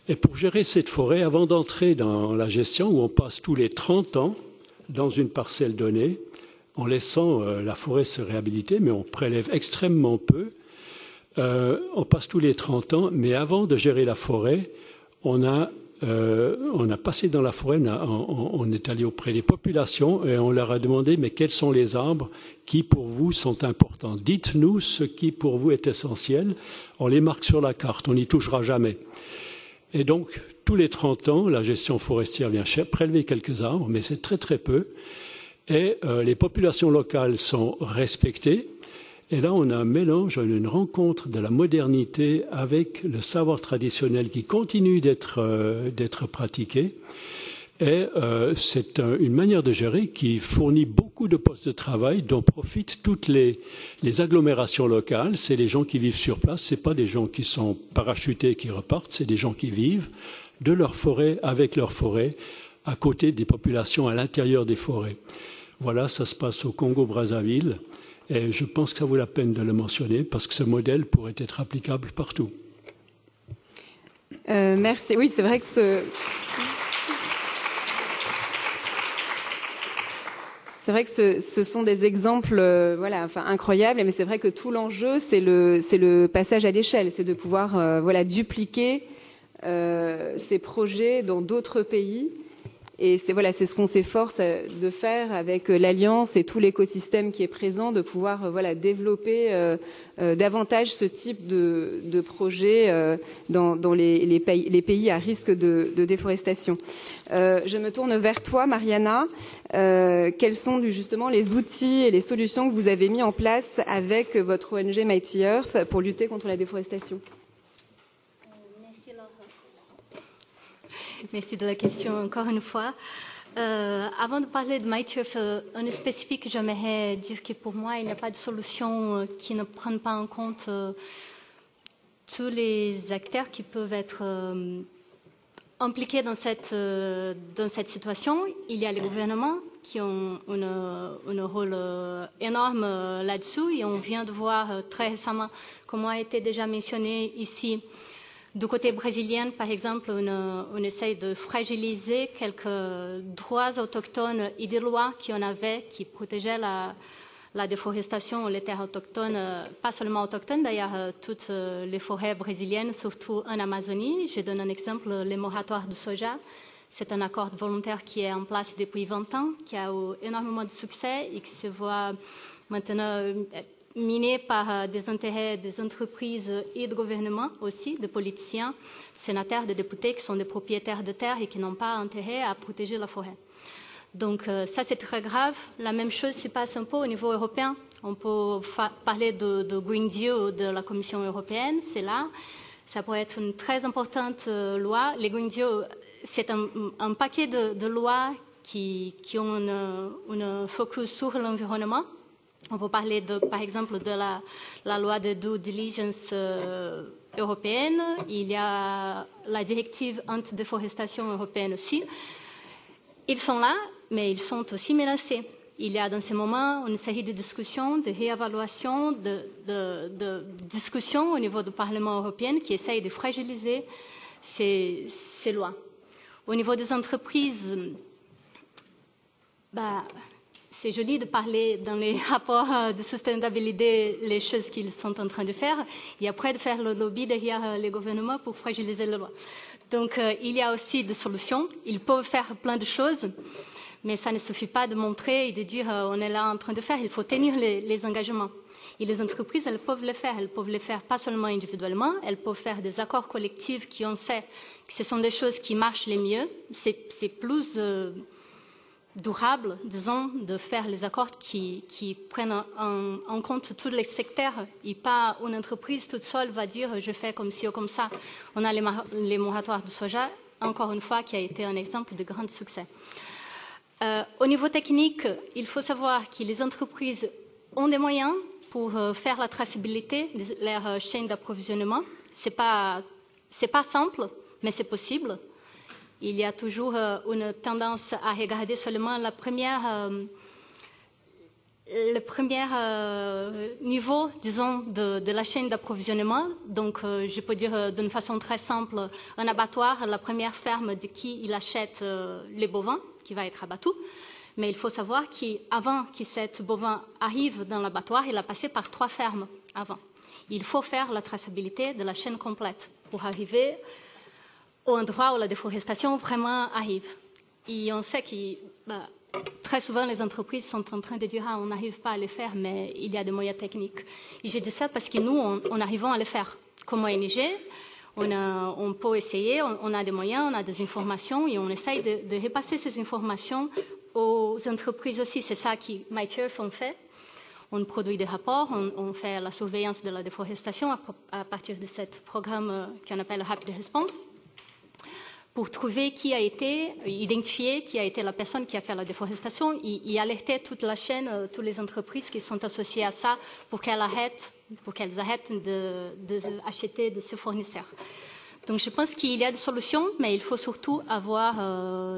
Et pour gérer cette forêt, avant d'entrer dans la gestion, où on passe tous les 30 ans dans une parcelle donnée, en laissant la forêt se réhabiliter, mais on prélève extrêmement peu, on passe tous les 30 ans, mais avant de gérer la forêt, on a passé dans la forêt, on est allé auprès des populations et on leur a demandé, mais quels sont les arbres qui pour vous sont importants? Dites-nous ce qui pour vous est essentiel. On les marque sur la carte, on n'y touchera jamais. Et donc, tous les 30 ans, la gestion forestière vient prélever quelques arbres, mais c'est très très peu. Et les populations locales sont respectées. Et là, on a un mélange, une rencontre de la modernité avec le savoir traditionnel qui continue d'être pratiqué. Et c'est une manière de gérer qui fournit beaucoup de postes de travail dont profitent toutes les agglomérations locales. C'est les gens qui vivent sur place, ce n'est pas des gens qui sont parachutés et qui repartent, c'est des gens qui vivent de leur forêt, avec leur forêt, à côté des populations, à l'intérieur des forêts. Voilà, ça se passe au Congo-Brazzaville. Et je pense que ça vaut la peine de le mentionner parce que ce modèle pourrait être applicable partout.
Merci. Oui, c'est vrai que C'est vrai que ce sont des exemples incroyables, mais c'est vrai que tout l'enjeu, c'est le passage à l'échelle, c'est de pouvoir dupliquer ces projets dans d'autres pays. Et c'est ce qu'on s'efforce de faire avec l'Alliance et tout l'écosystème qui est présent, de pouvoir développer davantage ce type de projet dans les pays à risque de déforestation. Je me tourne vers toi, Mariana. Quels sont justement les outils et les solutions que vous avez mis en place avec votre ONG Mighty Earth pour lutter contre la déforestation?
Merci de la question encore une fois. Avant de parler de Mighty Earth en spécifique, j'aimerais dire que pour moi, il n'y a pas de solution qui ne prenne pas en compte tous les acteurs qui peuvent être impliqués dans cette situation. Il y a les gouvernements qui ont un rôle énorme là-dessus et on vient de voir très récemment, comme a été déjà mentionné ici, du côté brésilien, par exemple, on essaye de fragiliser quelques droits autochtones et des lois qu'on avait qui protégeaient la déforestation, les terres autochtones, pas seulement autochtones, d'ailleurs, toutes les forêts brésiliennes, surtout en Amazonie. Je donne un exemple, les moratoires de soja. C'est un accord volontaire qui est en place depuis 20 ans, qui a eu énormément de succès et qui se voit maintenant miné par des intérêts des entreprises et de gouvernements aussi, de politiciens, sénateurs, de députés qui sont des propriétaires de terres et qui n'ont pas intérêt à protéger la forêt. Donc ça, c'est très grave. La même chose se passe un peu au niveau européen. On peut parler de Green Deal de la Commission européenne, c'est là. Ça pourrait être une très importante loi. Les Green Deal, c'est un paquet de lois qui ont un focus sur l'environnement. On peut parler, par exemple, de la loi de due diligence européenne. Il y a la directive anti-déforestation européenne aussi. Ils sont là, mais ils sont aussi menacés. Il y a dans ces moments une série de discussions, de réévaluations, de discussions au niveau du Parlement européen qui essayent de fragiliser ces lois. Au niveau des entreprises, c'est joli de parler dans les rapports de sustainabilité les choses qu'ils sont en train de faire et après de faire le lobby derrière les gouvernements pour fragiliser la loi. Donc il y a aussi des solutions. Ils peuvent faire plein de choses, mais ça ne suffit pas de montrer et de dire on est là en train de faire. Il faut tenir les engagements. Et les entreprises, elles peuvent le faire. Elles peuvent le faire pas seulement individuellement, elles peuvent faire des accords collectifs qui on sait que ce sont des choses qui marchent les mieux. C'est plus durable, disons, de faire les accords qui prennent en compte tous les secteurs et pas une entreprise toute seule va dire je fais comme ci ou comme ça. On a les moratoires de soja, encore une fois, qui a été un exemple de grand succès. Au niveau technique, il faut savoir que les entreprises ont des moyens pour faire la traçabilité de leur chaîne d'approvisionnement. C'est pas simple, mais c'est possible. Il y a toujours une tendance à regarder seulement le premier niveau, disons, de la chaîne d'approvisionnement. Donc, je peux dire d'une façon très simple, un abattoir, la première ferme de qui il achète les bovins qui va être abattu. Mais il faut savoir qu'avant que cet bovin arrive dans l'abattoir, il a passé par 3 fermes avant. Il faut faire la traçabilité de la chaîne complète pour arriver au endroit où la déforestation vraiment arrive. Et on sait que très souvent les entreprises sont en train de dire on n'arrive pas à le faire, mais il y a des moyens techniques. Et je dis ça parce que nous, on arrivons à le faire. Comme ONG, on peut essayer, on a des moyens, on a des informations et on essaye de repasser ces informations aux entreprises aussi. C'est ça que Mighty Earth on fait. On produit des rapports, on fait la surveillance de la déforestation à partir de ce programme qu'on appelle Rapid Response, pour trouver identifier qui a été la personne qui a fait la déforestation et alerter toute la chaîne, toutes les entreprises qui sont associées à ça pour qu'elles arrêtent d'acheter de ces fournisseurs. Donc je pense qu'il y a des solutions, mais il faut surtout avoir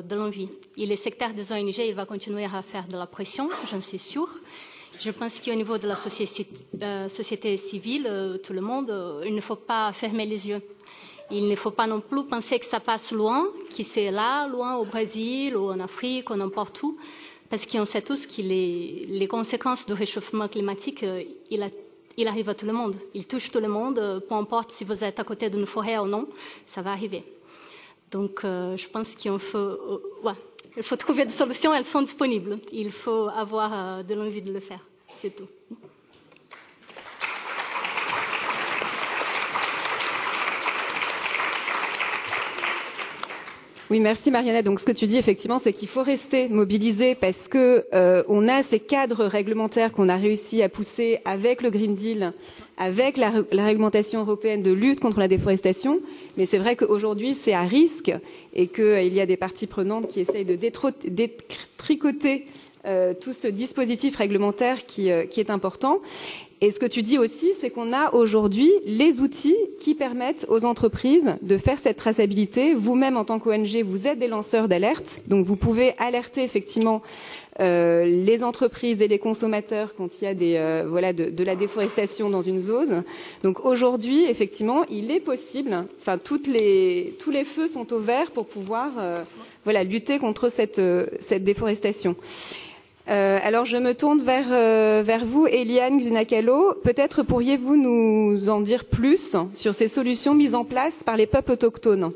de l'envie. Et le secteur des ONG, il va continuer à faire de la pression, j'en suis sûre. Je pense qu'au niveau de la société civile, tout le monde, il ne faut pas fermer les yeux. Il ne faut pas non plus penser que ça passe loin, que c'est là, loin au Brésil ou en Afrique ou n'importe où. Parce qu'on sait tous que les conséquences du réchauffement climatique, il arrive à tout le monde. Il touche tout le monde, peu importe si vous êtes à côté d'une forêt ou non, ça va arriver. Donc, je pense qu'il faut trouver des solutions, elles sont disponibles. Il faut avoir de l'envie de le faire, c'est tout.
Oui, merci Mariana. Donc, ce que tu dis, effectivement, c'est qu'il faut rester mobilisé parce que on a ces cadres réglementaires qu'on a réussi à pousser avec le Green Deal, avec la réglementation européenne de lutte contre la déforestation. Mais c'est vrai qu'aujourd'hui, c'est à risque et qu'il y a des parties prenantes qui essayent de détricoter tout ce dispositif réglementaire qui est important. Et ce que tu dis aussi, c'est qu'on a aujourd'hui les outils qui permettent aux entreprises de faire cette traçabilité. Vous-même, en tant qu'ONG, vous êtes des lanceurs d'alerte. Donc, vous pouvez alerter effectivement les entreprises et les consommateurs quand il y a de la déforestation dans une zone. Donc, aujourd'hui, effectivement, il est possible, enfin, tous les feux sont au vert pour pouvoir lutter contre cette déforestation. Alors, je me tourne vers vous, Eliane Xunakalo. Peut-être pourriez-vous nous en dire plus sur ces solutions mises en place par les peuples autochtones?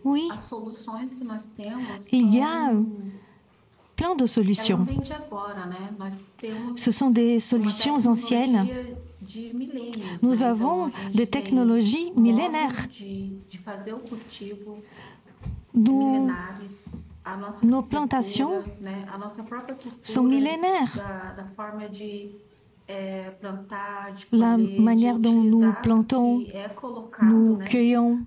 Oui, il y a plein de solutions. Ce sont des solutions anciennes. Nous avons des technologies millénaires. Nos plantations sont millénaires. La manière dont nous plantons, nous cueillons.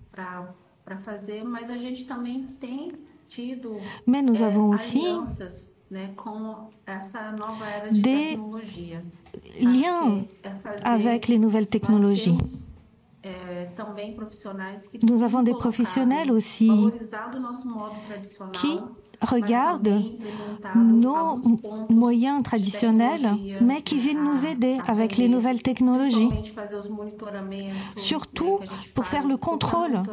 Mais nous avons aussi des liens avec les nouvelles technologies. Nous avons des professionnels aussi qui regardent nos moyens traditionnels, mais qui viennent nous aider avec les nouvelles technologies, surtout pour faire le contrôle.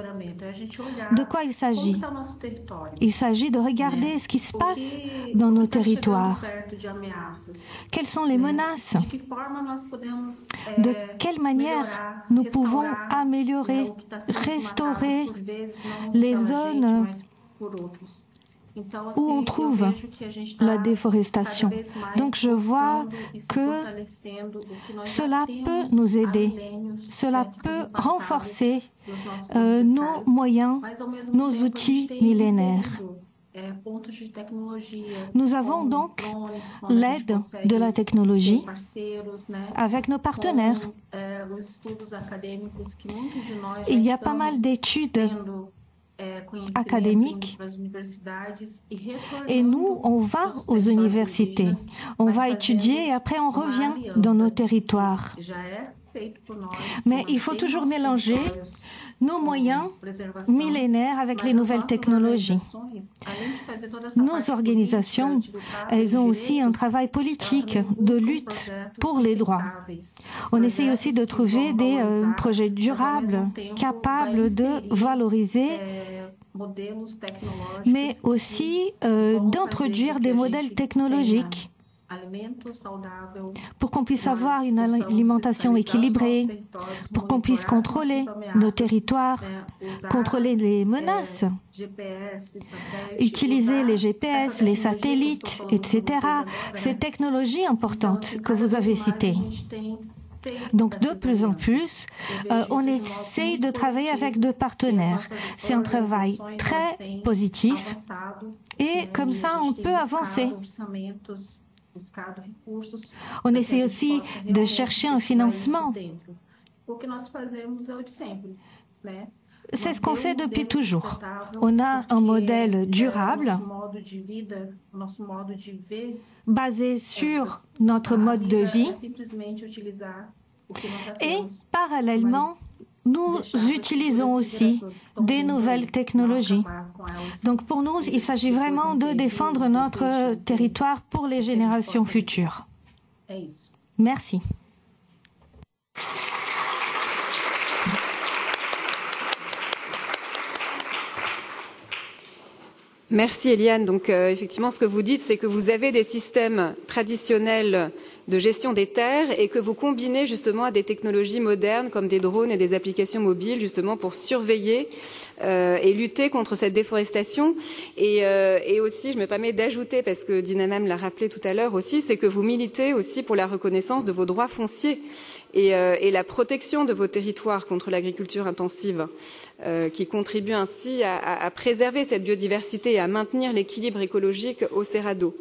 De quoi il s'agit? Il s'agit de regarder ce qui se passe dans nos territoires. Quelles sont les menaces? De quelle manière nous pouvons améliorer, restaurer les zones où on trouve la déforestation. Donc je vois que cela peut nous aider, cela peut renforcer nos moyens, nos outils millénaires. Nous avons donc l'aide de la technologie avec nos partenaires. Il y a pas mal d'études académiques et nous, on va aux universités, on va étudier et après on revient dans nos territoires. Mais il faut toujours mélanger nos moyens millénaires avec les nouvelles technologies. Nos organisations, elles ont aussi un travail politique de lutte pour les droits. On essaie aussi de trouver des projets durables, capables de valoriser, mais aussi d'introduire des modèles technologiques pour qu'on puisse avoir une alimentation équilibrée, pour qu'on puisse contrôler nos territoires, contrôler les menaces, utiliser les GPS, les satellites, etc. Ces technologies importantes que vous avez citées. Donc, de plus en plus, on essaye de travailler avec deux partenaires. C'est un travail très positif et comme ça, on peut avancer. On essaie aussi de chercher un financement. C'est ce qu'on fait depuis toujours. On a un modèle durable basé sur notre mode de vie et parallèlement, nous utilisons aussi des nouvelles technologies. Donc pour nous, il s'agit vraiment de défendre notre territoire pour les générations futures. Merci.
Merci Eliane. Donc effectivement, ce que vous dites, c'est que vous avez des systèmes traditionnels de gestion des terres et que vous combinez justement à des technologies modernes comme des drones et des applications mobiles justement pour surveiller et lutter contre cette déforestation. Et aussi, je me permets d'ajouter, parce que Dinanam l'a rappelé tout à l'heure aussi, c'est que vous militez aussi pour la reconnaissance de vos droits fonciers et la protection de vos territoires contre l'agriculture intensive, qui contribue ainsi à préserver cette biodiversité et à maintenir l'équilibre écologique au Cerrado.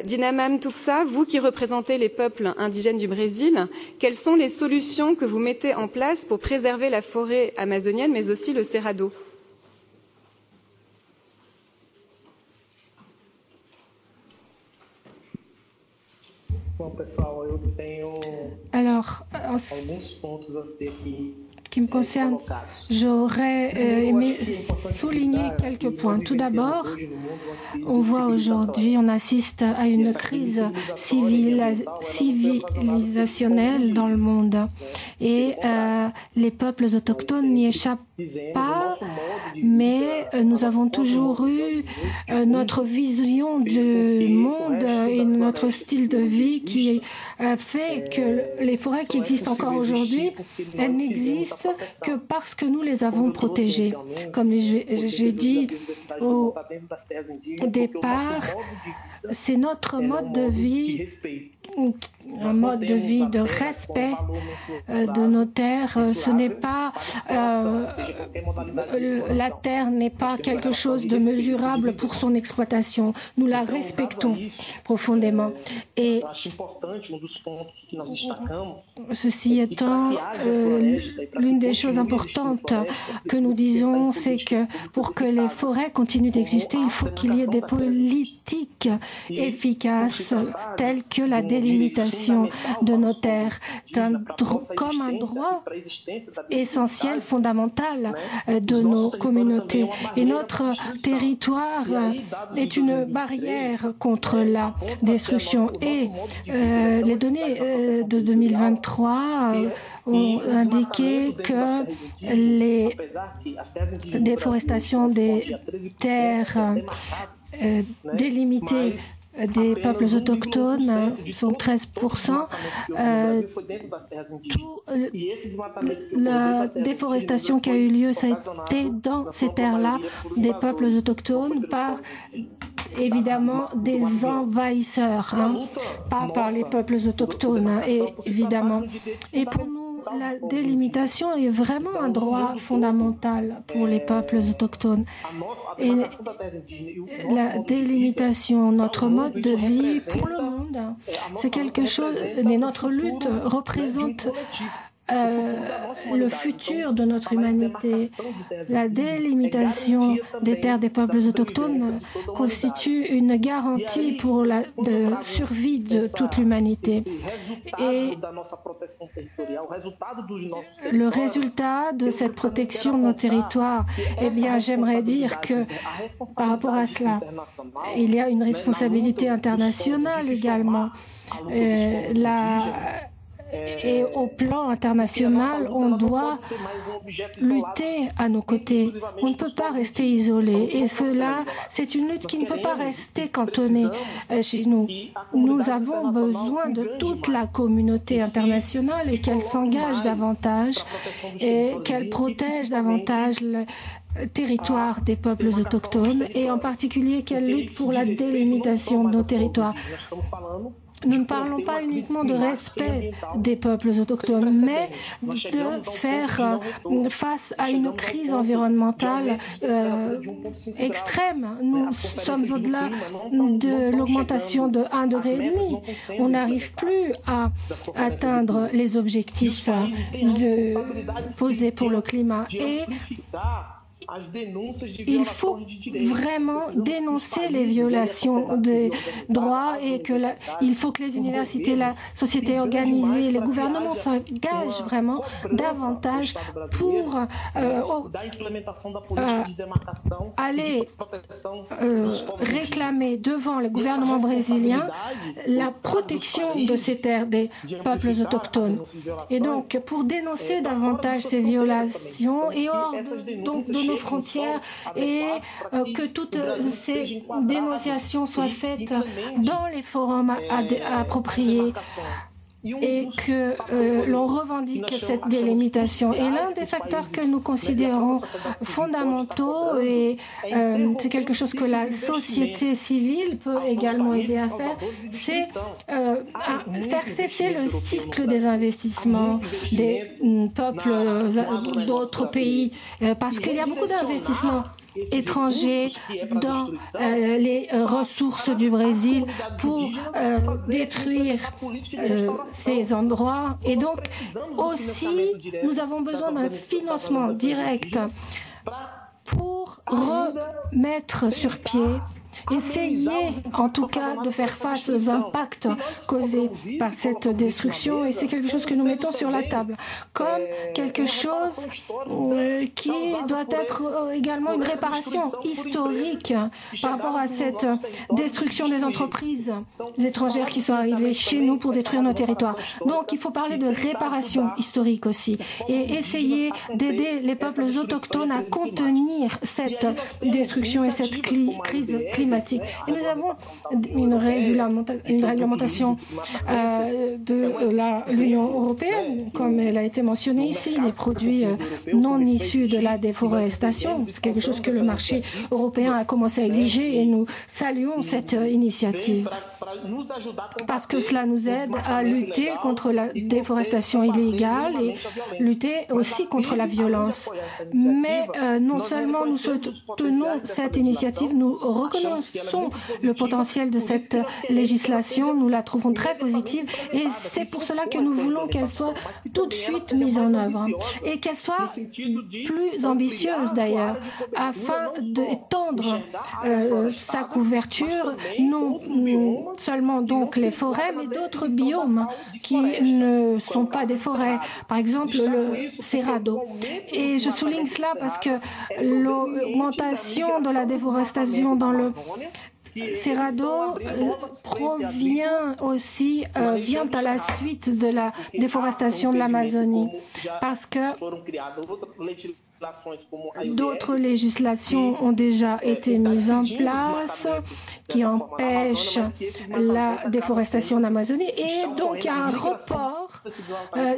Dinanam Tuxa, vous qui représentez les peuples indigènes du Brésil, quelles sont les solutions que vous mettez en place pour préserver la forêt amazonienne, mais aussi le Cerrado?
Alors, qui me concerne, j'aurais aimé souligner quelques points. Tout d'abord, on voit aujourd'hui, on assiste à une crise civilisationnelle dans le monde et les peuples autochtones n'y échappent pas, mais nous avons toujours eu notre vision du monde et notre style de vie qui a fait que les forêts qui existent encore aujourd'hui, elles n'existent que parce que nous les avons protégées. Comme j'ai dit au départ, c'est notre mode de vie, un mode de vie de respect de nos terres. Ce n'est pas la terre n'est pas quelque chose de mesurable pour son exploitation. Nous la respectons profondément. Et ceci étant, l'une des choses importantes que nous disons, c'est que pour que les forêts continuent d'exister, il faut qu'il y ait des politiques efficaces telles que la délimitation de nos terres comme un droit essentiel, fondamental de nos communautés. Et notre territoire est une barrière contre la destruction. Et les données de 2023 ont indiqué que les déforestations des terres délimitées des peuples autochtones sont 13%. La déforestation qui a eu lieu, ça a été dans ces terres-là des peuples autochtones par évidemment des envahisseurs, pas par les peuples autochtones, évidemment. Et pour nous, la délimitation est vraiment un droit fondamental pour les peuples autochtones. Et la délimitation, notre mode de vie pour le monde, c'est quelque chose, et notre lutte représente le futur de notre humanité. La délimitation des terres des peuples autochtones constitue une garantie pour la survie de toute l'humanité. Et le résultat de cette protection de nos territoires, eh bien, j'aimerais dire que par rapport à cela, il y a une responsabilité internationale également. Et au plan international, on doit lutter à nos côtés. On ne peut pas rester isolé. Et cela, c'est une lutte qui ne peut pas rester cantonnée chez nous. Nous avons besoin de toute la communauté internationale et qu'elle s'engage davantage et qu'elle protège davantage le territoire des peuples autochtones et en particulier qu'elle lutte pour la délimitation de nos territoires. Nous ne parlons pas uniquement de respect des peuples autochtones, mais de faire face à une crise environnementale extrême. Nous sommes au-delà de l'augmentation de 1,5 degré. On n'arrive plus à atteindre les objectifs posés pour le climat. Et il faut vraiment dénoncer les violations des droits et il faut que les universités, la société organisée, les gouvernements s'engagent vraiment davantage pour aller réclamer devant le gouvernement brésilien la protection de ces terres des peuples autochtones. Et donc, pour dénoncer davantage ces violations et donc donner nos frontières et que toutes ces dénonciations soient faites dans les forums appropriés et que l'on revendique cette délimitation. Et l'un des facteurs que nous considérons fondamentaux, et c'est quelque chose que la société civile peut également aider à faire, c'est faire cesser le cycle des investissements des peuples d'autres pays, parce qu'il y a beaucoup d'investissements étrangers dans les ressources du Brésil pour détruire ces endroits. Et donc aussi, nous avons besoin d'un financement direct pour remettre sur pied, essayer en tout cas de faire face aux impacts causés par cette destruction, et c'est quelque chose que nous mettons sur la table comme quelque chose qui doit être également une réparation historique par rapport à cette destruction des entreprises étrangères qui sont arrivées chez nous pour détruire nos territoires. Donc il faut parler de réparation historique aussi et essayer d'aider les peuples autochtones à contenir cette destruction et cette crise climatique. Et nous avons une réglementation de l'Union européenne, comme elle a été mentionnée ici, les produits non issus de la déforestation. C'est quelque chose que le marché européen a commencé à exiger et nous saluons cette initiative parce que cela nous aide à lutter contre la déforestation illégale et lutter aussi contre la violence. Mais non seulement nous soutenons cette initiative, nous reconnaissons le potentiel de cette législation, nous la trouvons très positive et c'est pour cela que nous voulons qu'elle soit tout de suite mise en œuvre et qu'elle soit plus ambitieuse d'ailleurs, afin d'étendre sa couverture, non seulement donc les forêts, mais d'autres biomes qui ne sont pas des forêts, par exemple le Cerrado. Et je souligne cela parce que l'augmentation de la déforestation dans le Cerrado vient à la suite de la déforestation de l'Amazonie, parce que d'autres législations ont déjà été mises en place qui empêchent la déforestation d'Amazonie et donc il y a un report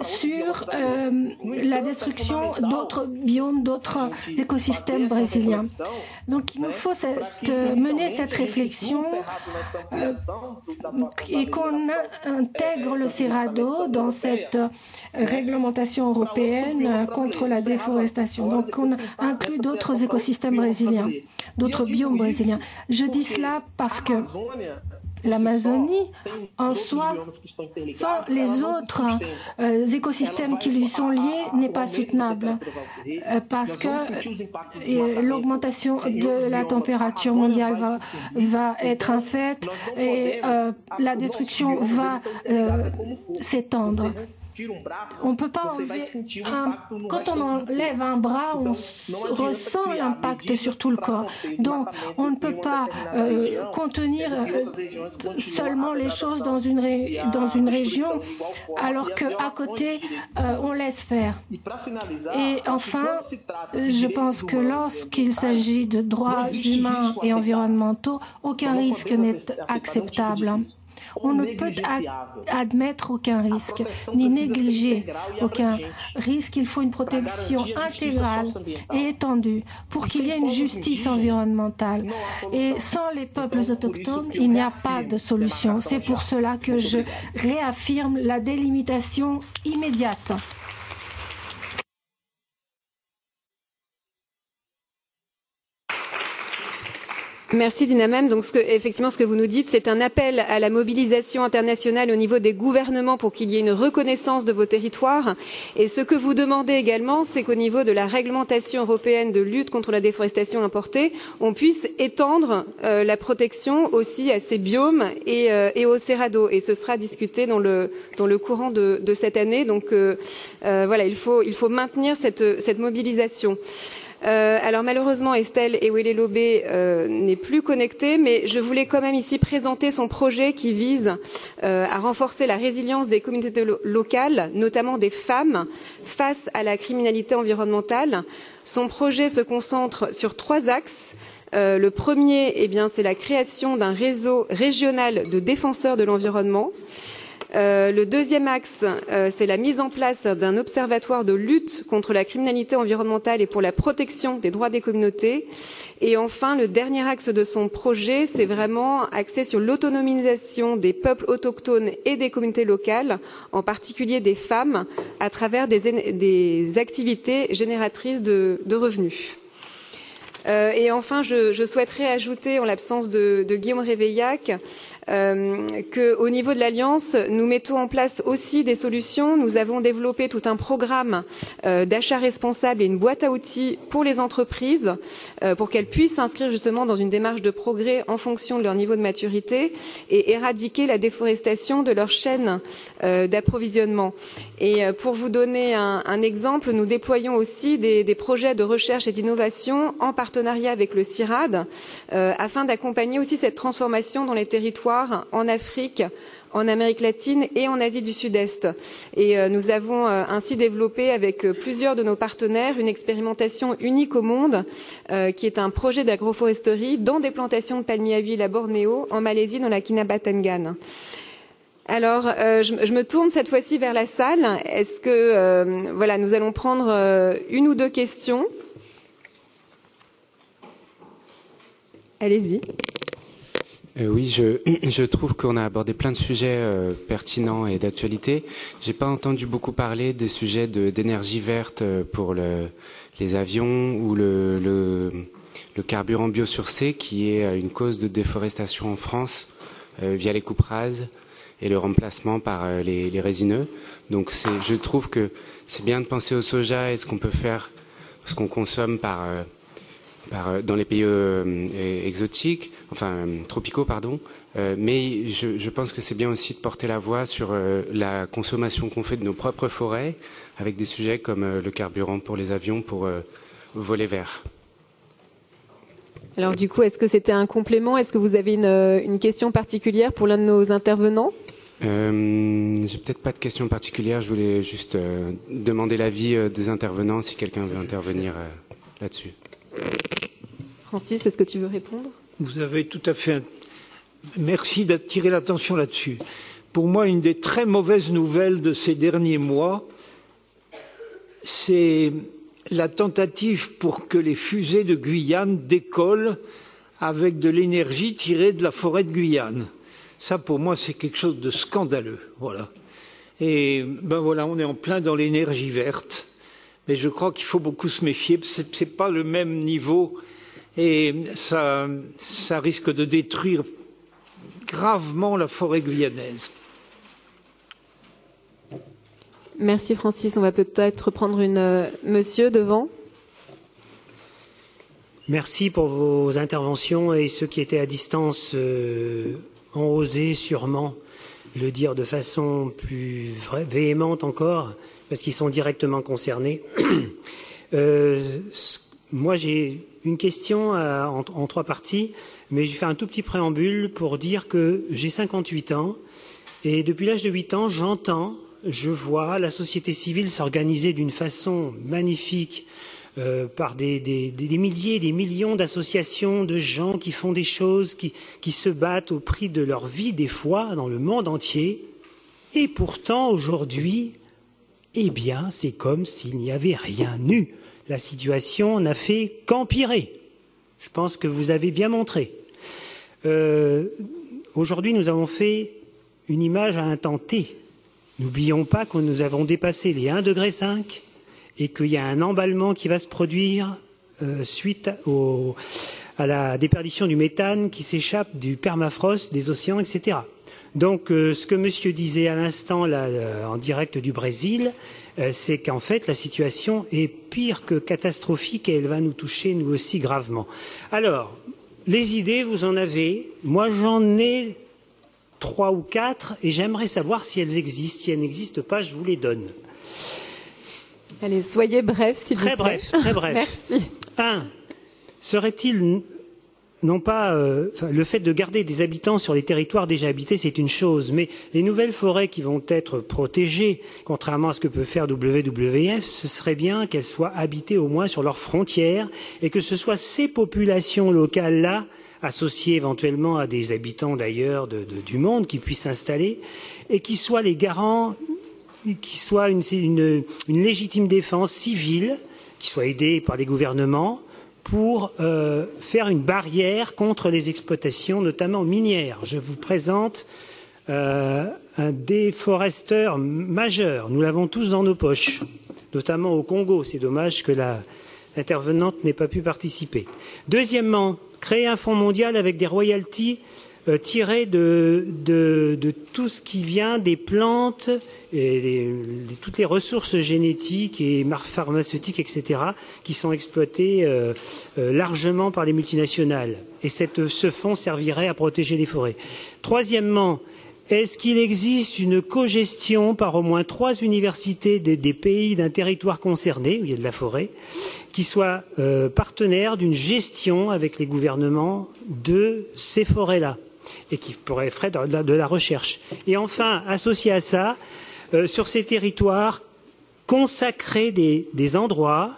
sur la destruction d'autres biomes, d'autres écosystèmes brésiliens. Donc il nous faut mener cette réflexion et qu'on intègre le Cerrado dans cette réglementation européenne contre la déforestation. Donc on inclut d'autres écosystèmes brésiliens, d'autres biomes brésiliens. Je dis cela parce que l'Amazonie, en soi, sans les autres écosystèmes qui lui sont liés, n'est pas soutenable parce que l'augmentation de la température mondiale va être un fait et la destruction va s'étendre. On ne peut pas enlever quand on enlève un bras, on ressent l'impact sur tout le corps. Donc, on ne peut pas contenir seulement les choses dans une région, alors qu'à côté, on laisse faire. Et enfin, je pense que lorsqu'il s'agit de droits humains et environnementaux, aucun risque n'est acceptable. On ne peut admettre aucun risque, ni négliger aucun risque. Il faut une protection intégrale et étendue pour qu'il y ait une justice environnementale. Et sans les peuples autochtones, il n'y a pas de solution. C'est pour cela que je réaffirme la délimitation immédiate.
Merci Dinamem. Donc effectivement, ce que vous nous dites, c'est un appel à la mobilisation internationale au niveau des gouvernements pour qu'il y ait une reconnaissance de vos territoires. Et ce que vous demandez également, c'est qu'au niveau de la réglementation européenne de lutte contre la déforestation importée, on puisse étendre la protection aussi à ces biomes et au Cerrado. Et ce sera discuté dans le courant de cette année. Donc voilà, il faut maintenir cette mobilisation. Alors malheureusement, Estelle Ewele-Lobé n'est plus connectée, mais je voulais quand même ici présenter son projet qui vise à renforcer la résilience des communautés locales, notamment des femmes, face à la criminalité environnementale. Son projet se concentre sur 3 axes. Le premier, c'est la création d'un réseau régional de défenseurs de l'environnement. Le deuxième axe, c'est la mise en place d'un observatoire de lutte contre la criminalité environnementale et pour la protection des droits des communautés. Et enfin, le dernier axe de son projet, c'est vraiment axé sur l'autonomisation des peuples autochtones et des communautés locales, en particulier des femmes, à travers des activités génératrices de revenus. Et enfin, je souhaiterais ajouter, en l'absence de Guillaume Réveillac, qu'au niveau de l'Alliance, nous mettons en place aussi des solutions. Nous avons développé tout un programme d'achat responsable et une boîte à outils pour les entreprises, pour qu'elles puissent s'inscrire justement dans une démarche de progrès en fonction de leur niveau de maturité et éradiquer la déforestation de leur chaîne d'approvisionnement. Et pour vous donner un exemple, nous déployons aussi des projets de recherche et d'innovation en partenariat avec le CIRAD, afin d'accompagner aussi cette transformation dans les territoires en Afrique, en Amérique latine et en Asie du Sud-Est. Et nous avons ainsi développé avec plusieurs de nos partenaires une expérimentation unique au monde, qui est un projet d'agroforesterie dans des plantations de palmiers à huile à Bornéo, en Malaisie, dans la Kinabatangan. Alors, je me tourne cette fois-ci vers la salle. Est-ce que, voilà, nous allons prendre une ou deux questions. Allez-y.
Oui, je trouve qu'on a abordé plein de sujets pertinents et d'actualité. J'ai pas entendu beaucoup parler des sujets d'énergie verte pour les avions ou le carburant biosourcé, qui est une cause de déforestation en France via les coupes rases et le remplacement par les résineux. Donc je trouve que c'est bien de penser au soja et ce qu'on peut faire, ce qu'on consomme dans les pays exotiques, enfin tropicaux, pardon. Mais je pense que c'est bien aussi de porter la voix sur la consommation qu'on fait de nos propres forêts, avec des sujets comme le carburant pour les avions, pour voler vert.
Alors du coup, est-ce que c'était un complément? Est-ce que vous avez une question particulière pour l'un de nos intervenants?
J'ai peut-être pas de question particulière. Je voulais juste demander l'avis des intervenants, si quelqu'un veut intervenir là-dessus.
Francis, est-ce que tu veux répondre?
Vous avez tout à fait... Merci d'attirer l'attention là-dessus. Pour moi, une des très mauvaises nouvelles de ces derniers mois, c'est la tentative pour que les fusées de Guyane décollent avec de l'énergie tirée de la forêt de Guyane. Ça, pour moi, c'est quelque chose de scandaleux. Voilà. Et voilà, on est en plein dans l'énergie verte. Mais je crois qu'il faut beaucoup se méfier. C'est pas le même niveau et ça risque de détruire gravement la forêt guyanaise.
Merci Francis. On va peut-être prendre monsieur devant.
Merci pour vos interventions, et ceux qui étaient à distance ont osé sûrement le dire de façon plus véhémente encore, parce qu'ils sont directement concernés. Moi, j'ai une question en 3 parties, mais je fais un tout petit préambule pour dire que j'ai 58 ans, et depuis l'âge de 8 ans, je vois la société civile s'organiser d'une façon magnifique, par des milliers, des millions d'associations de gens qui font des choses, qui se battent au prix de leur vie, des fois, dans le monde entier. Et pourtant, aujourd'hui, eh bien, c'est comme s'il n'y avait rien eu. La situation n'a fait qu'empirer. Je pense que vous avez bien montré. Aujourd'hui, nous avons fait une image à un temps T. N'oublions pas que nous avons dépassé les 1,5 degré et qu'il y a un emballement qui va se produire suite à la déperdition du méthane qui s'échappe du permafrost, des océans, etc. Donc, ce que monsieur disait à l'instant, là, en direct du Brésil, c'est qu'en fait, la situation est pire que catastrophique et elle va nous toucher, nous aussi, gravement. Alors, les idées, vous en avez. Moi, j'en ai 3 ou 4 et j'aimerais savoir si elles existent. Si elles n'existent pas, je vous les donne.
Allez, soyez bref, s'il vous plaît.
Très bref.
Merci.
Serait-il non pas le fait de garder des habitants sur les territoires déjà habités, c'est une chose, mais les nouvelles forêts qui vont être protégées, contrairement à ce que peut faire WWF, ce serait bien qu'elles soient habitées au moins sur leurs frontières et que ce soit ces populations locales-là, associées éventuellement à des habitants d'ailleurs du monde, qui puissent s'installer et qui soient les garants, qui soient une légitime défense civile, qui soit aidée par les gouvernements, pour faire une barrière contre les exploitations, notamment minières. Je vous présente un déforesteur majeur. Nous l'avons tous dans nos poches, notamment au Congo. C'est dommage que l'intervenante n'ait pas pu participer. Deuxièmement, créer un fonds mondial avec des royalties tirées de tout ce qui vient des plantes et toutes les ressources génétiques et pharmaceutiques, etc., qui sont exploitées largement par les multinationales. Et ce fonds servirait à protéger les forêts. Troisièmement, est-ce qu'il existe une cogestion par au moins 3 universités des pays d'un territoire concerné, où il y a de la forêt, qui soient partenaires d'une gestion avec les gouvernements de ces forêts-là et qui pourraient faire de la recherche. Et enfin, associé à ça, sur ces territoires, consacrer des endroits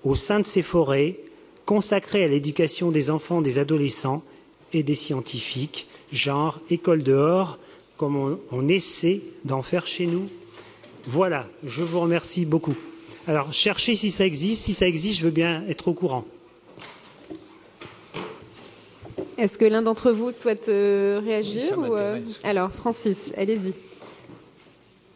au sein de ces forêts, consacrés à l'éducation des enfants, des adolescents et des scientifiques, genre école dehors, comme on essaie d'en faire chez nous. Voilà, je vous remercie beaucoup. Alors, cherchez si ça existe. Si ça existe, je veux bien être au courant.
Est-ce que l'un d'entre vous souhaite réagir Alors, Francis, allez-y.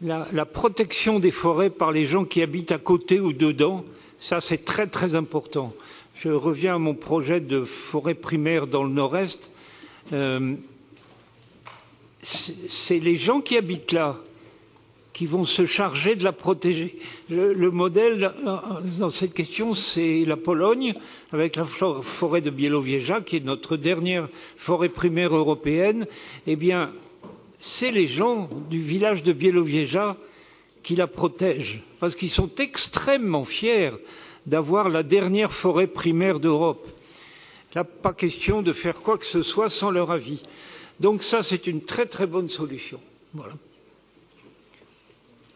La protection des forêts par les gens qui habitent à côté ou dedans, ça c'est très très important. Je reviens à mon projet de forêt primaire dans le nord-est. C'est les gens qui habitent là qui vont se charger de la protéger. Le modèle dans cette question, c'est la Pologne, avec la forêt de Białowieża, qui est notre dernière forêt primaire européenne. Eh bien, c'est les gens du village de Białowieża qui la protègent, parce qu'ils sont extrêmement fiers d'avoir la dernière forêt primaire d'Europe. Là, pas question de faire quoi que ce soit sans leur avis. Donc ça, c'est une très très bonne solution. Voilà.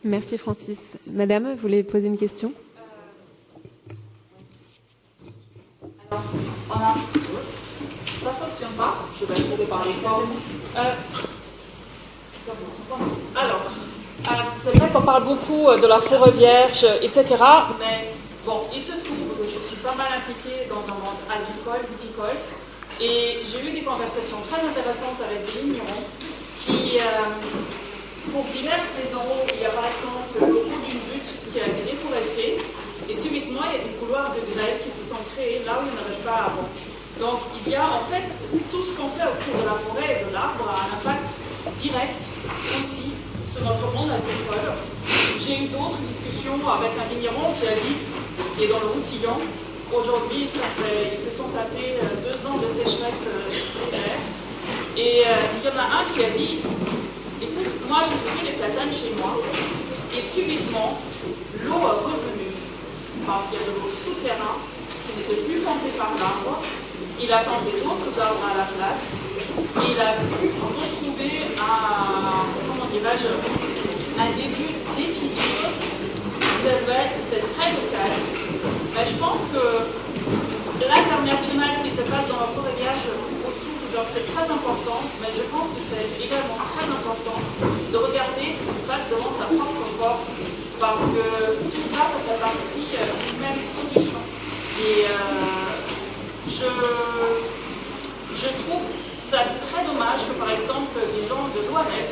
Merci Francis. Madame, vous voulez poser une question?
Alors, ça ne fonctionne pas. Je vais essayer de parler fort. Alors, c'est vrai qu'on parle beaucoup de la forêt vierge, etc. Mais bon, il se trouve que je suis pas mal impliquée dans un monde agricole, viticole. Et j'ai eu des conversations très intéressantes avec des vignerons qui, pour diverses raisons, il y a par exemple le bout d'une butte qui a été déforestée et subitement il y a des couloirs de grève qui se sont créés là où il n'y en avait pas avant. Donc il y a en fait tout ce qu'on fait autour de la forêt et de l'arbre a un impact direct aussi sur notre monde agricole. J'ai eu d'autres discussions avec un vigneron qui a dit, qui est dans le Roussillon, aujourd'hui ils se sont tapés 2 ans de sécheresse sévère et il y en a un qui a dit, écoute, moi j'ai trouvé des platanes chez moi et subitement l'eau est revenue parce qu'il y a de l'eau souterraine qui n'était plus plantée par l'arbre. Il a planté d'autres arbres à la place et il a pu retrouver un début d'équilibre. C'est vrai, c'est très local. Mais je pense que l'international, ce qui se passe dans la forêt vierge, c'est très important, mais je pense que c'est également très important de regarder ce qui se passe devant sa propre porte, parce que tout ça, ça fait partie d'une même solution. Et je trouve ça très dommage que, par exemple, des gens de l'ONF,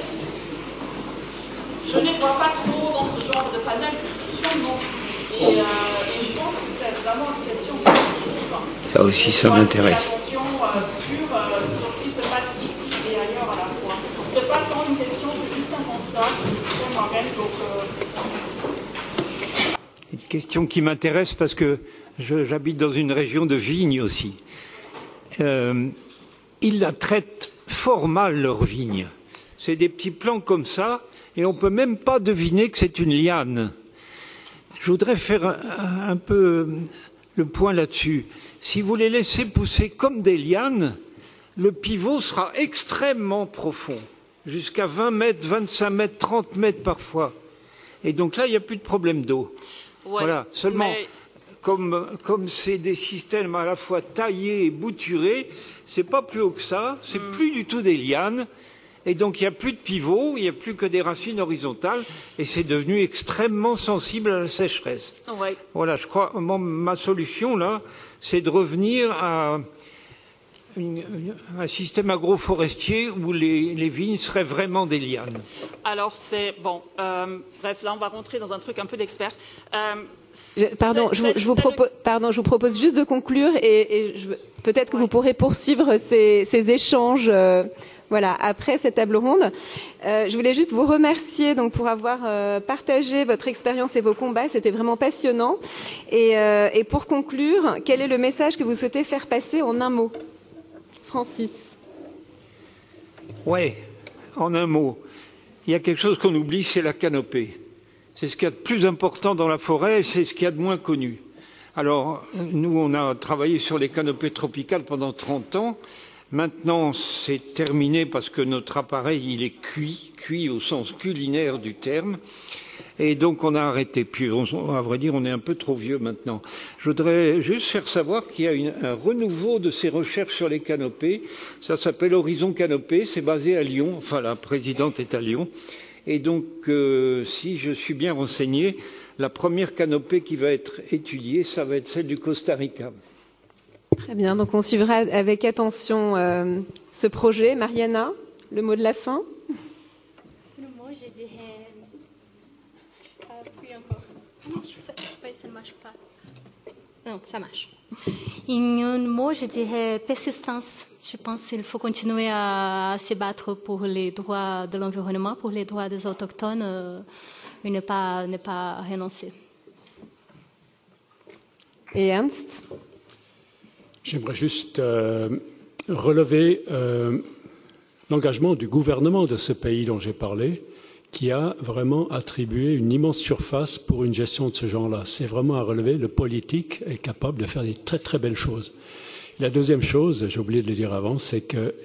je ne les vois pas trop dans ce genre de panel de discussion, non. Et je pense que c'est vraiment une question positive.
Ça aussi, ça m'intéresse.
Sur ce qui se passe ici et ailleurs à la fois. Ce n'est pas tant une question, c'est juste un constat.
Une question qui m'intéresse parce que j'habite dans une région de vignes aussi. Ils la traitent fort mal, leur vigne. C'est des petits plants comme ça et on ne peut même pas deviner que c'est une liane. Je voudrais faire un peu le point là-dessus. Si vous les laissez pousser comme des lianes, le pivot sera extrêmement profond, jusqu'à 20 mètres, 25 mètres, 30 mètres parfois. Et donc là, il n'y a plus de problème d'eau. Ouais, voilà. Seulement, comme c'est des systèmes à la fois taillés et bouturés, c'est pas plus haut que ça, c'est plus du tout des lianes. Et donc, il n'y a plus de pivot, il n'y a plus que des racines horizontales, et c'est devenu extrêmement sensible à la sécheresse. Ouais. Voilà, je crois, ma solution, là, c'est de revenir à un système agroforestier où les vignes seraient vraiment des lianes.
Alors, c'est... Bon, bref, là, on va rentrer dans un truc un peu d'expert.
Je vous propose juste de conclure, et peut-être que vous pourrez poursuivre ces échanges... Voilà, après cette table ronde, je voulais juste vous remercier donc pour avoir partagé votre expérience et vos combats. C'était vraiment passionnant. Et pour conclure, quel est le message que vous souhaitez faire passer en un mot, Francis?
Oui, en un mot. Il y a quelque chose qu'on oublie, c'est la canopée. C'est ce qu'il y a de plus important dans la forêt, c'est ce qu'il y a de moins connu. Alors, nous, on a travaillé sur les canopées tropicales pendant 30 ans. Maintenant, c'est terminé parce que notre appareil, il est cuit au sens culinaire du terme. Et donc, on a arrêté. Puis, à vrai dire, on est un peu trop vieux maintenant. Je voudrais juste faire savoir qu'il y a un renouveau de ces recherches sur les canopées. Ça s'appelle Horizon Canopée. C'est basé à Lyon. Enfin, la présidente est à Lyon. Et donc, si je suis bien renseigné, la première canopée qui va être étudiée, ça va être celle du Costa Rica.
Très bien, donc on suivra avec attention ce projet. Mariana, le mot de la fin?
Le mot, je dirais... puis encore. Ça ne marche pas. Non, ça marche. En un mot, je dirais persistance. Je pense qu'il faut continuer à se battre pour les droits de l'environnement, pour les droits des autochtones, et ne pas renoncer.
Et Ernst?
J'aimerais juste relever l'engagement du gouvernement de ce pays dont j'ai parlé, qui a vraiment attribué une immense surface pour une gestion de ce genre-là. C'est vraiment à relever. Le politique est capable de faire des très très belles choses. Et la deuxième chose, j'ai oublié de le dire avant, c'est que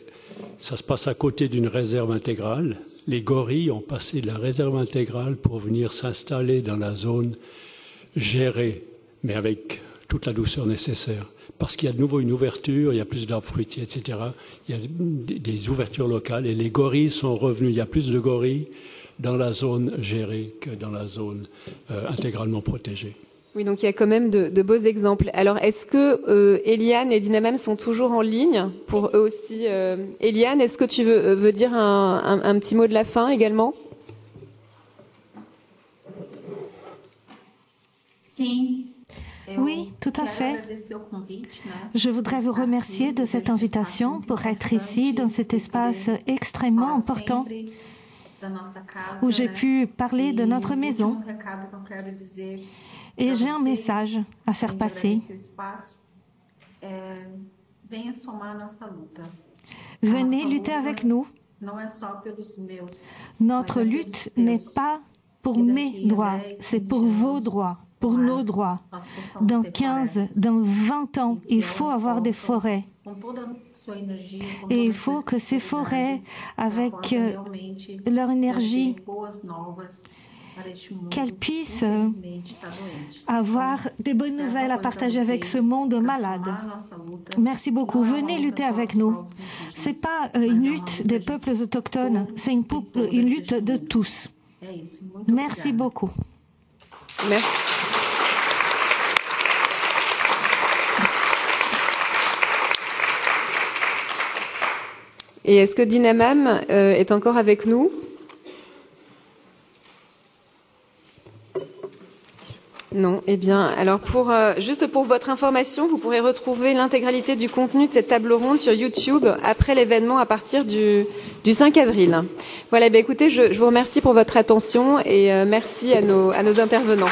ça se passe à côté d'une réserve intégrale. Les gorilles ont passé de la réserve intégrale pour venir s'installer dans la zone gérée, mais avec toute la douceur nécessaire. Parce qu'il y a de nouveau une ouverture, il y a plus d'arbres fruitiers, etc. Il y a des ouvertures locales et les gorilles sont revenus. Il y a plus de gorilles dans la zone gérée que dans la zone intégralement protégée.
Oui, donc il y a quand même de beaux exemples. Alors, est-ce que Eliane et Dinamam sont toujours en ligne pour eux aussi? Eliane, est-ce que tu veux dire un petit mot de la fin également?
Oui, tout à fait. Je voudrais vous remercier de cette invitation pour être ici dans cet espace extrêmement important où j'ai pu parler de notre maison. Et j'ai un message à faire passer. Venez lutter avec nous. Notre lutte n'est pas pour mes droits, c'est pour vos droits, pour nos droits. Dans 15, dans 20 ans, il faut avoir des forêts. Et il faut que ces forêts, avec leur énergie, qu'elles puissent avoir des bonnes nouvelles à partager avec ce monde malade. Merci beaucoup. Venez lutter avec nous. Ce n'est pas une lutte des peuples autochtones, c'est une lutte de tous. Merci beaucoup.
Merci. Et est-ce que Dinamam est encore avec nous? Non. Eh bien, alors juste pour votre information, vous pourrez retrouver l'intégralité du contenu de cette table ronde sur YouTube après l'événement à partir du 5 avril. Voilà, écoutez, je vous remercie pour votre attention et merci à nos intervenants.